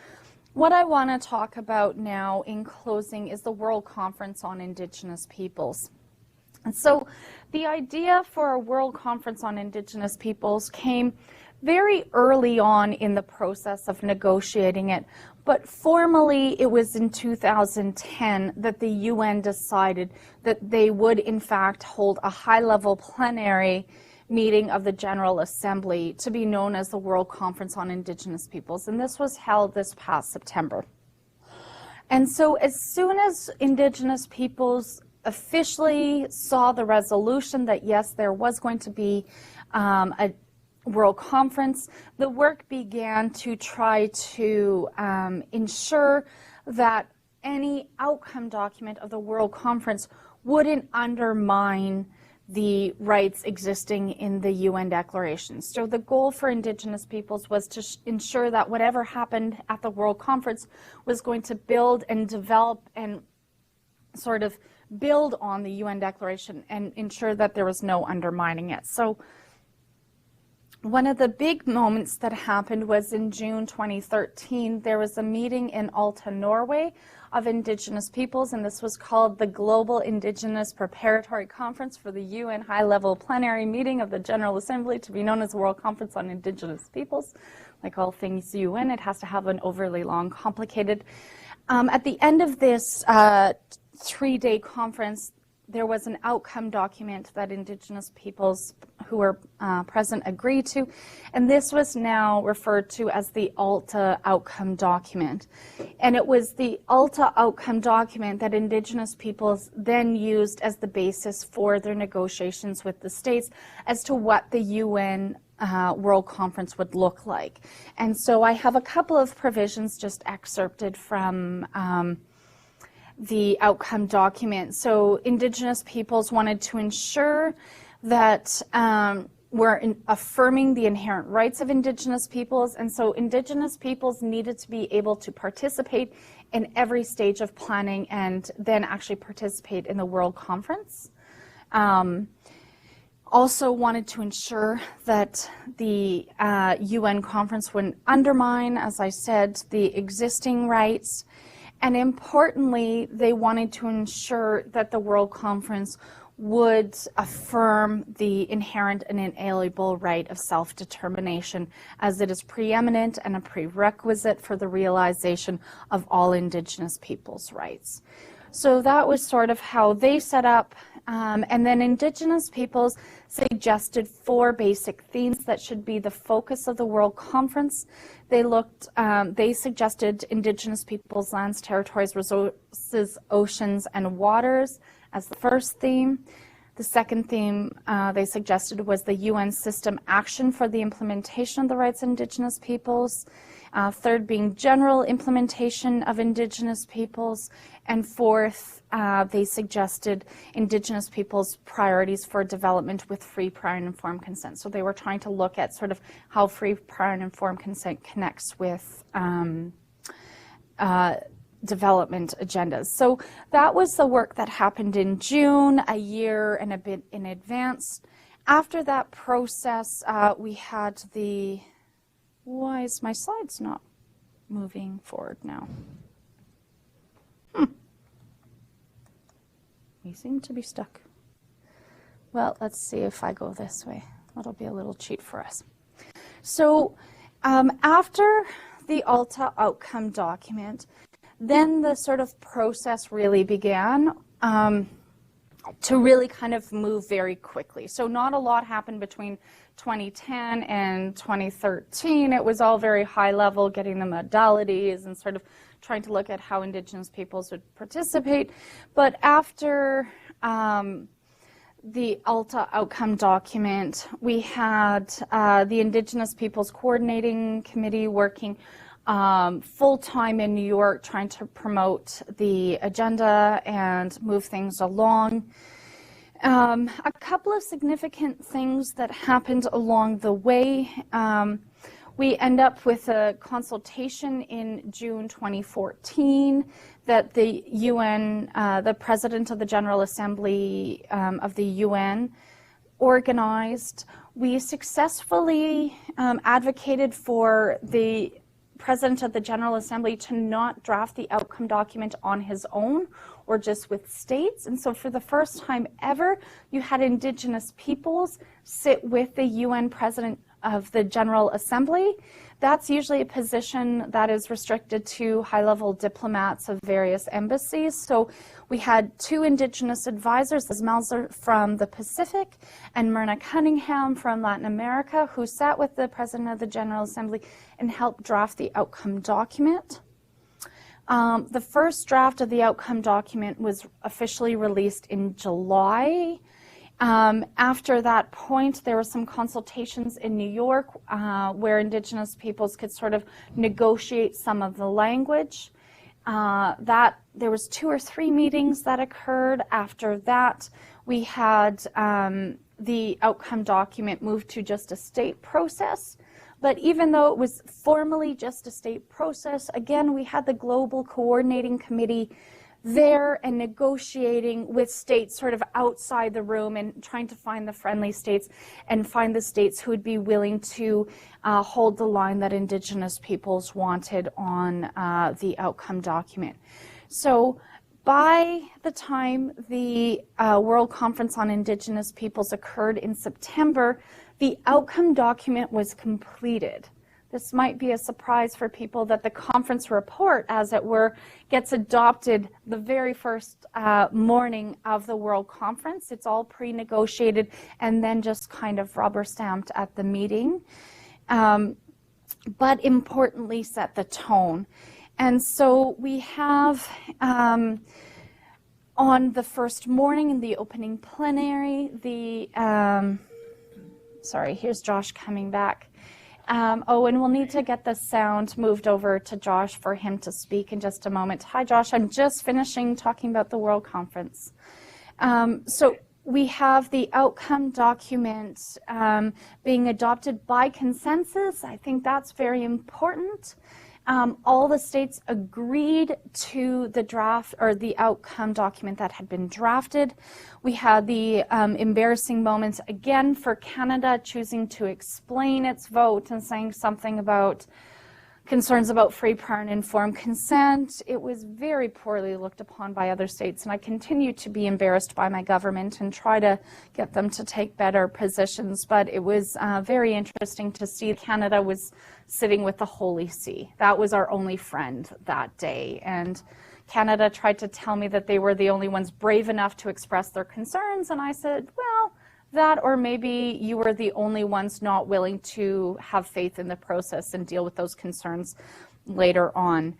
What I want to talk about now in closing is the World Conference on Indigenous Peoples. And so the idea for a World Conference on Indigenous Peoples came very early on in the process of negotiating it, but formally it was in 2010 that the UN decided that they would in fact hold a high-level plenary meeting of the General Assembly to be known as the World Conference on Indigenous Peoples, and this was held this past September. And so as soon as Indigenous peoples officially saw the resolution that yes, there was going to be a World Conference, the work began to try to ensure that any outcome document of the World Conference wouldn't undermine the rights existing in the UN declarations. So the goal for Indigenous peoples was to ensure that whatever happened at the World Conference was going to build and develop and sort of build on the UN declaration and ensure that there was no undermining it. So one of the big moments that happened was in June 2013, there was a meeting in Alta, Norway of Indigenous peoples, and this was called the Global Indigenous Preparatory Conference for the UN High-Level Plenary Meeting of the General Assembly, to be known as the World Conference on Indigenous Peoples. Like all things UN, it has to have an overly long, complicated. At the end of this 3-day conference, there was an outcome document that Indigenous peoples who were present agreed to, and this was now referred to as the ALTA outcome document. And it was the ALTA outcome document that Indigenous peoples then used as the basis for their negotiations with the states as to what the UN World Conference would look like. And so I have a couple of provisions just excerpted from the outcome document. So Indigenous peoples wanted to ensure that we're affirming the inherent rights of Indigenous peoples, and so Indigenous peoples needed to be able to participate in every stage of planning and then actually participate in the World Conference. Also wanted to ensure that the UN conference wouldn't undermine, as I said, the existing rights. And importantly, they wanted to ensure that the World Conference would affirm the inherent and inalienable right of self-determination, as it is preeminent and a prerequisite for the realization of all Indigenous peoples' rights. So that was sort of how they set up. And then Indigenous peoples suggested 4 basic themes that should be the focus of the World Conference. They suggested Indigenous peoples' lands, territories, resources, oceans, and waters as the first theme. The second theme they suggested was the UN system action for the implementation of the rights of Indigenous peoples. Third being general implementation of Indigenous peoples. And fourth, they suggested Indigenous peoples' priorities for development with free, prior, and informed consent. So they were trying to look at sort of how free, prior, and informed consent connects with development agendas. So that was the work that happened in June, a year and a bit in advance. After that process, we had the... Why is my slides not moving forward now? We seem to be stuck. Well, let's see if I go this way. That'll be a little cheat for us. So after the ALTA outcome document, then the sort of process really began to really kind of move very quickly. So not a lot happened between 2010 and 2013. It was all very high level, getting the modalities and sort of trying to look at how Indigenous peoples would participate. But after the ALTA outcome document, we had the Indigenous Peoples Coordinating Committee working full-time in New York trying to promote the agenda and move things along. A couple of significant things that happened along the way. We end up with a consultation in June 2014 that the UN, the President of the General Assembly of the UN organized. We successfully advocated for the President of the General Assembly to not draft the outcome document on his own or just with states. And so for the first time ever, you had Indigenous peoples sit with the UN President of the General Assembly. That's usually a position that is restricted to high-level diplomats of various embassies. So we had two Indigenous advisors, Melzer from the Pacific and Myrna Cunningham from Latin America, who sat with the President of the General Assembly and helped draft the outcome document. The first draft of the outcome document was officially released in July. After that point, there were some consultations in New York where Indigenous peoples could sort of negotiate some of the language. There was 2 or 3 meetings that occurred. After that, we had the outcome document moved to just a state process. But even though it was formally just a state process, again, we had the Global Coordinating Committee there and negotiating with states sort of outside the room and trying to find the friendly states and find the states who would be willing to hold the line that Indigenous peoples wanted on the outcome document. So by the time the World Conference on Indigenous Peoples occurred in September, the outcome document was completed. This might be a surprise for people that the conference report, as it were, gets adopted the very first morning of the World Conference. It's all pre-negotiated and then just kind of rubber stamped at the meeting. But importantly set the tone. And so we have on the first morning in the opening plenary, sorry, here's Josh coming back. And we'll need to get the sound moved over to Josh for him to speak in just a moment. Hi, Josh. I'm just finishing talking about the World Conference. So we have the outcome document being adopted by consensus. I think that's very important. All the states agreed to the draft or the outcome document that had been drafted. We had the embarrassing moments again for Canada choosing to explain its vote and saying something about concerns about free, prior, and informed consent. It was very poorly looked upon by other states, and I continue to be embarrassed by my government and try to get them to take better positions. But it was very interesting to see Canada was sitting with the Holy See. That was our only friend that day. And Canada tried to tell me that they were the only ones brave enough to express their concerns, and I said, well, that or maybe you were the only ones not willing to have faith in the process and deal with those concerns later on.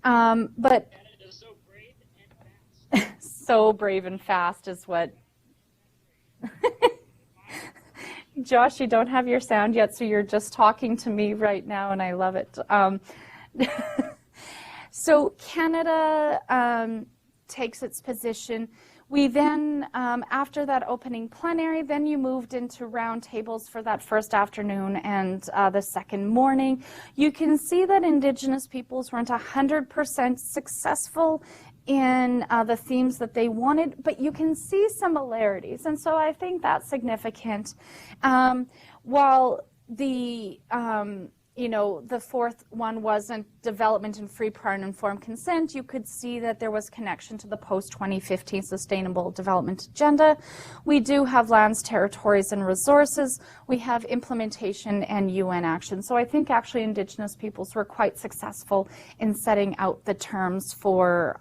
But so brave and fast. So brave and fast is what... Josh, you don't have your sound yet, so you're just talking to me right now, and I love it. So Canada takes its position. We then, after that opening plenary, then you moved into roundtables for that first afternoon and the second morning. You can see that Indigenous peoples weren't 100% successful in the themes that they wanted, but you can see similarities, and so I think that's significant. While the the fourth one wasn't development and free, prior, and informed consent, you could see that there was connection to the post-2015 Sustainable Development Agenda. We do have lands, territories, and resources. We have implementation and UN action. So I think actually Indigenous peoples were quite successful in setting out the terms for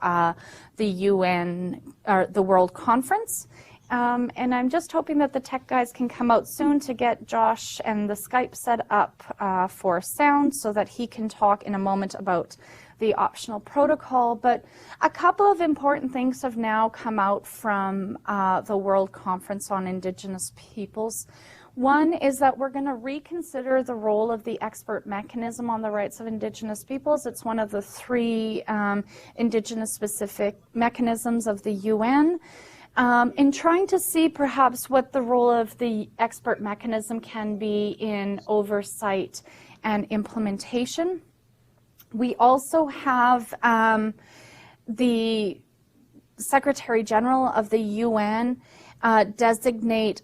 the UN, or the World Conference. And I'm just hoping that the tech guys can come out soon to get Josh and the Skype set up for sound so that he can talk in a moment about the optional protocol. But a couple of important things have now come out from the World Conference on Indigenous Peoples. One is that we're going to reconsider the role of the expert mechanism on the rights of Indigenous peoples. It's one of the 3 Indigenous-specific mechanisms of the UN. In trying to see perhaps what the role of the expert mechanism can be in oversight and implementation. We also have the Secretary General of the UN designate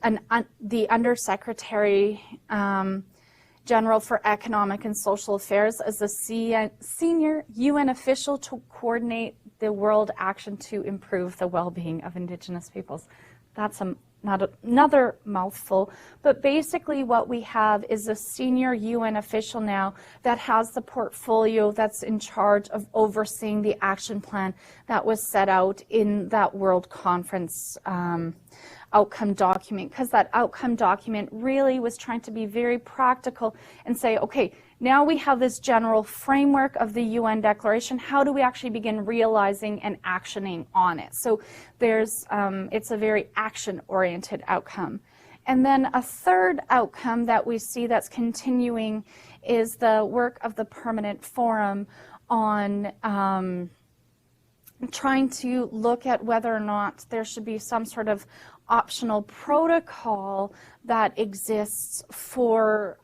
the Undersecretary General for Economic and Social Affairs as a senior UN official to coordinate the world action to improve the well-being of Indigenous peoples. That's another mouthful, but basically what we have is a senior UN official now that has the portfolio that's in charge of overseeing the action plan that was set out in that World Conference outcome document, because that outcome document really was trying to be very practical and say, okay, now we have this general framework of the UN Declaration. How do we actually begin realizing and actioning on it? So there's, it's a very action-oriented outcome. And then a third outcome that we see that's continuing is the work of the Permanent Forum on trying to look at whether or not there should be some sort of optional protocol that exists for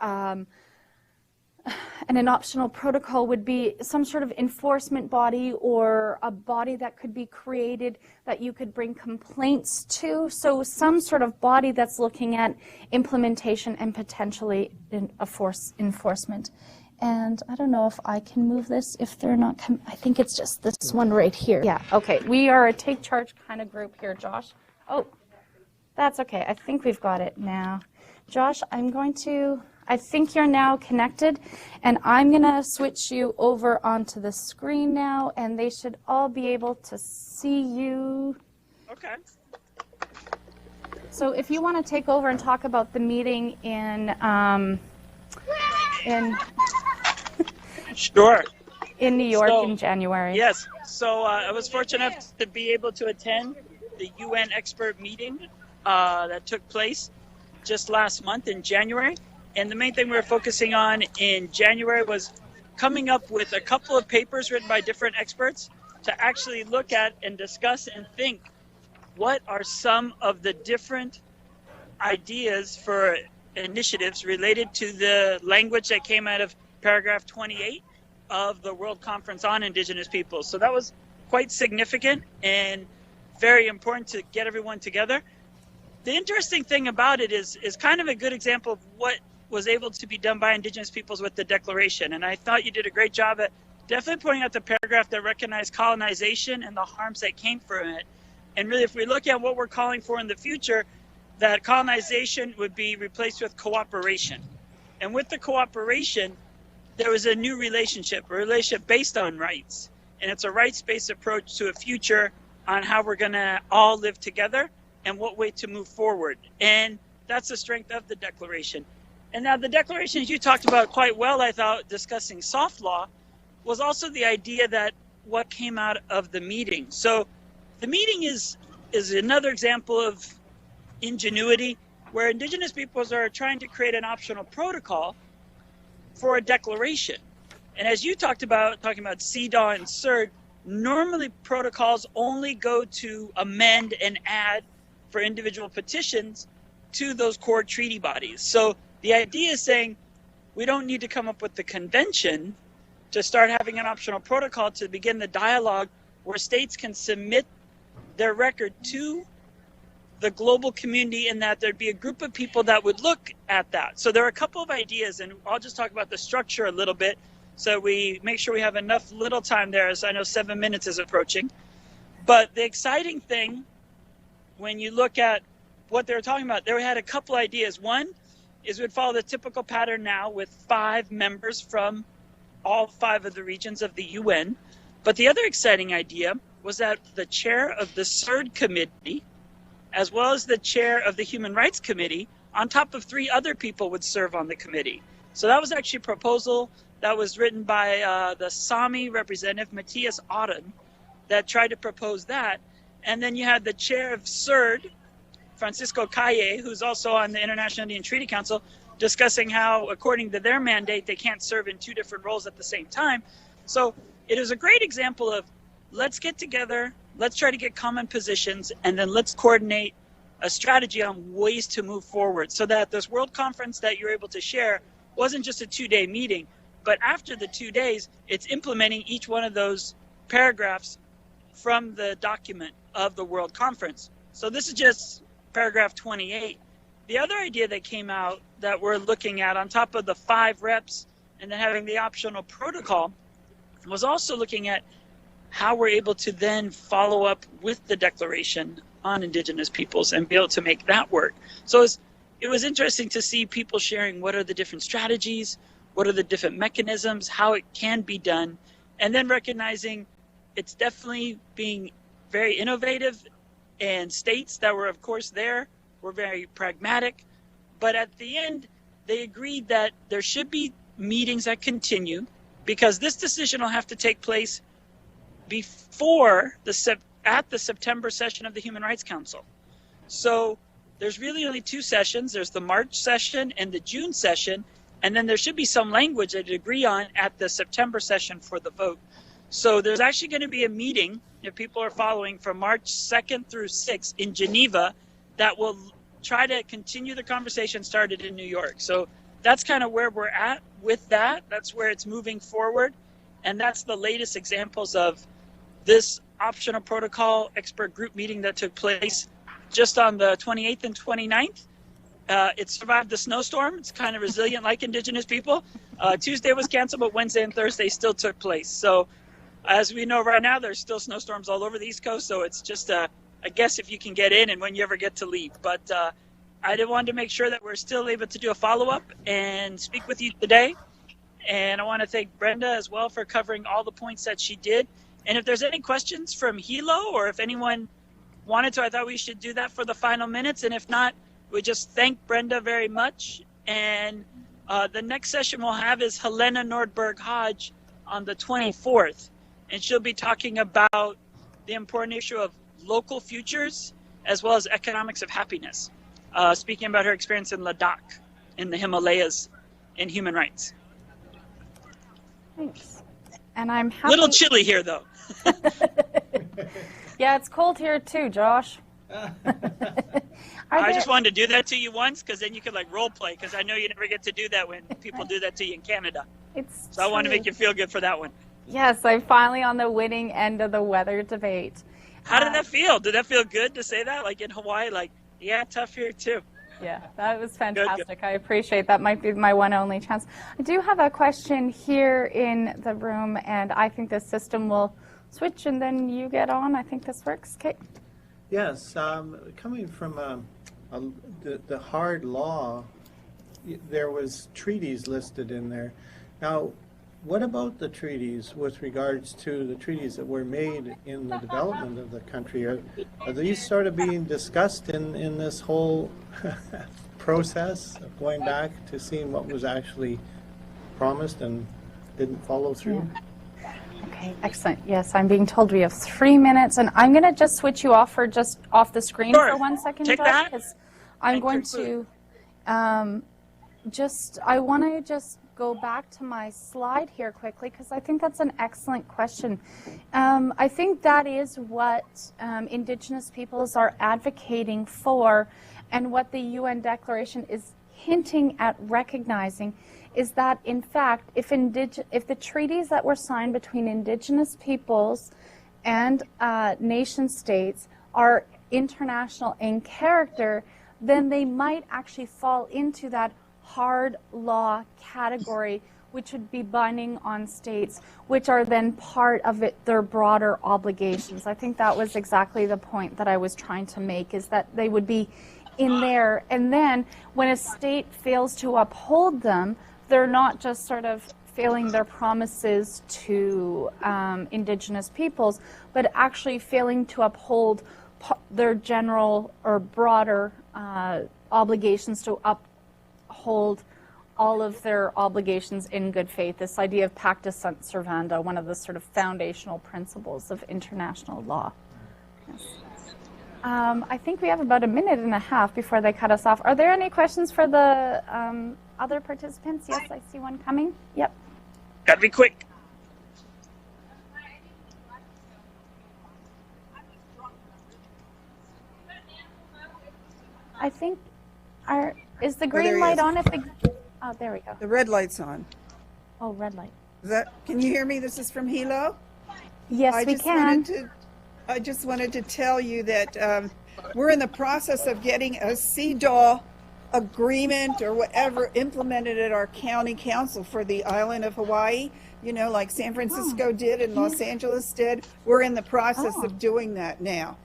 and an optional protocol would be some sort of enforcement body or a body that could be created that you could bring complaints to. So some sort of body that's looking at implementation and potentially enforcement. And I don't know if I can move this if they're not I think it's just this one right here. Yeah, okay. We are a take charge kind of group here, Josh. Oh, that's okay. I think we've got it now. Josh, I think you're now connected, and I'm going to switch you over onto the screen now, and they should all be able to see you. Okay. So if you want to take over and talk about the meeting Sure. in New York in January. Yes. So I was fortunate enough to be able to attend the UN expert meeting that took place just last month in January. And the main thing we were focusing on in January was coming up with a couple of papers written by different experts to actually look at and discuss and think what are some of the different ideas for initiatives related to the language that came out of paragraph 28 of the World Conference on Indigenous Peoples. So that was quite significant and very important to get everyone together. The interesting thing about it is kind of a good example of what was able to be done by Indigenous peoples with the Declaration. And I thought you did a great job at definitely pointing out the paragraph that recognized colonization and the harms that came from it. And really, if we look at what we're calling for in the future, that colonization would be replaced with cooperation. And with the cooperation, there was a new relationship, a relationship based on rights. And it's a rights-based approach to a future on how we're going to all live together and what way to move forward. And that's the strength of the Declaration. And now the Declaration, as you talked about quite well, I thought, discussing soft law, was also the idea that what came out of the meeting. So the meeting is another example of ingenuity, where Indigenous peoples are trying to create an optional protocol for a declaration. And as you talking about CEDAW and CERD, normally protocols only go to amend and add for individual petitions to those core treaty bodies. So the idea is saying we don't need to come up with the convention to start having an optional protocol to begin the dialogue where states can submit their record to the global community, and that there'd be a group of people that would look at that. So there are a couple of ideas, and I'll just talk about the structure a little bit so we make sure we have enough little time there, as I know 7 minutes is approaching. But the exciting thing, when you look at what they were talking about, they had a couple ideas. One is we'd follow the typical pattern now with 5 members from all 5 of the regions of the UN. But the other exciting idea was that the chair of the CERD committee, as well as the chair of the Human Rights Committee, on top of 3 other people would serve on the committee. So that was actually a proposal that was written by the Sami representative, Matthias Auden, that tried to propose that. And then you had the chair of CERD, Francisco Calle, who's also on the International Indian Treaty Council, discussing how, according to their mandate, they can't serve in 2 different roles at the same time. So it is a great example of, let's get together, let's try to get common positions, and then let's coordinate a strategy on ways to move forward, so that this World Conference that you're able to share wasn't just a 2-day meeting, but after the 2 days, it's implementing each one of those paragraphs from the document of the World Conference. So this is just paragraph 28. The other idea that came out that we're looking at, on top of the 5 reps and then having the optional protocol, was also looking at how we're able to then follow up with the Declaration on Indigenous peoples and be able to make that work. So it was interesting to see people sharing what are the different strategies, what are the different mechanisms, how it can be done, and then recognizing it's definitely being very innovative, and states that were, of course, there were very pragmatic. But at the end, they agreed that there should be meetings that continue, because this decision will have to take place before at the September session of the Human Rights Council. So there's really only 2 sessions. There's the March session and the June session, and then there should be some language that they agree on at the September session for the vote. So there's actually going to be a meeting, if people are following, from March 2nd through 6th in Geneva that will try to continue the conversation started in New York. So that's kind of where we're at with that. That's where it's moving forward. And that's the latest examples of this optional protocol expert group meeting that took place just on the 28th and 29th. It survived the snowstorm. It's kind of resilient like Indigenous people. Tuesday was canceled, but Wednesday and Thursday still took place. So as we know right now, there's still snowstorms all over the East Coast. So it's just a guess if you can get in and when you ever get to leave. But I did want to make sure that we're still able to do a follow-up and speak with you today. And I want to thank Brenda as well for covering all the points that she did. And if there's any questions from Hilo, or if anyone wanted to, I thought we should do that for the final minutes. And if not, we just thank Brenda very much. And the next session we'll have is Helena Nordberg Hodge on the 24th. And she'll be talking about the important issue of local futures as well as economics of happiness, speaking about her experience in Ladakh, in the Himalayas, in human rights. Thanks. And I'm happy. A little chilly here, though. Yeah, it's cold here too, Josh. I just wanted to do that to you once, because then you could like role play, because I know you never get to do that when people do that to you in Canada. So I want to make you feel good for that one. Yes, I'm finally on the winning end of the weather debate. How did that feel? Did that feel good to say that? Like in Hawaii, like, yeah, tough here too. Yeah, that was fantastic. Good. I appreciate that. Might be my one only chance. I do have a question here in the room, and I think the system will switch and then you get on. I think this works. Okay. Yes, coming from the hard law, there was treaties listed in there. Now, what about the treaties with regards to the treaties that were made in the development of the country? Are these sort of being discussed in this whole process of going back to seeing what was actually promised and didn't follow through? Yeah. Okay, excellent. Yes, I'm being told we have 3 minutes, and I'm going to just switch you off for just off the screen for 1 second, Josh, because I'm going to I want to just go back to my slide here quickly, because I think that's an excellent question. I think that is what Indigenous peoples are advocating for, and what the UN Declaration is hinting at recognizing is that, in fact, if the treaties that were signed between Indigenous peoples and nation states are international in character, then they might actually fall into that hard law category, which would be binding on states, which are then part of their broader obligations. I think that was exactly the point that I was trying to make, is that they would be in there, and then when a state fails to uphold them, they're not just sort of failing their promises to Indigenous peoples, but actually failing to uphold their general or broader obligations to uphold all of their obligations in good faith, this idea of pacta sunt servanda, one of the sort of foundational principles of international law. Yes. I think we have about a minute and a half before they cut us off. Are there any questions for the other participants? Yes, I see one coming. Yep. Gotta be quick. I think, is the green light on? If oh, there we go. The red light's on. Oh, red light. Can you hear me? This is from Hilo. Yes, we can. I just wanted to tell you that we're in the process of getting a CDAW agreement or whatever implemented at our county council for the island of Hawaii. You know, like San Francisco did and Los Angeles did. We're in the process of doing that now.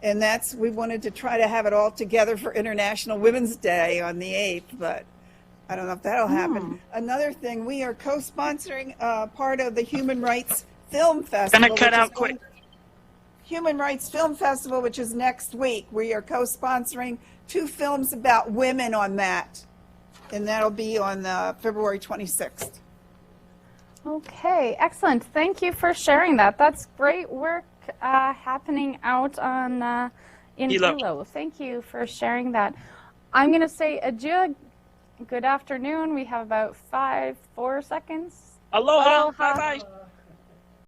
And we wanted to try to have it all together for International Women's Day on the 8th, but I don't know if that'll happen. Another thing, we are co-sponsoring part of the Human Rights Film Festival. Gonna cut out quick. Human Rights Film Festival, which is next week. We are co-sponsoring 2 films about women on that. And that'll be on February 26th. Okay, excellent. Thank you for sharing that. That's great work happening out on in Hilo. Thank you for sharing that. I'm going to say adieu. Good afternoon. We have about 4 seconds. Aloha. Bye-bye.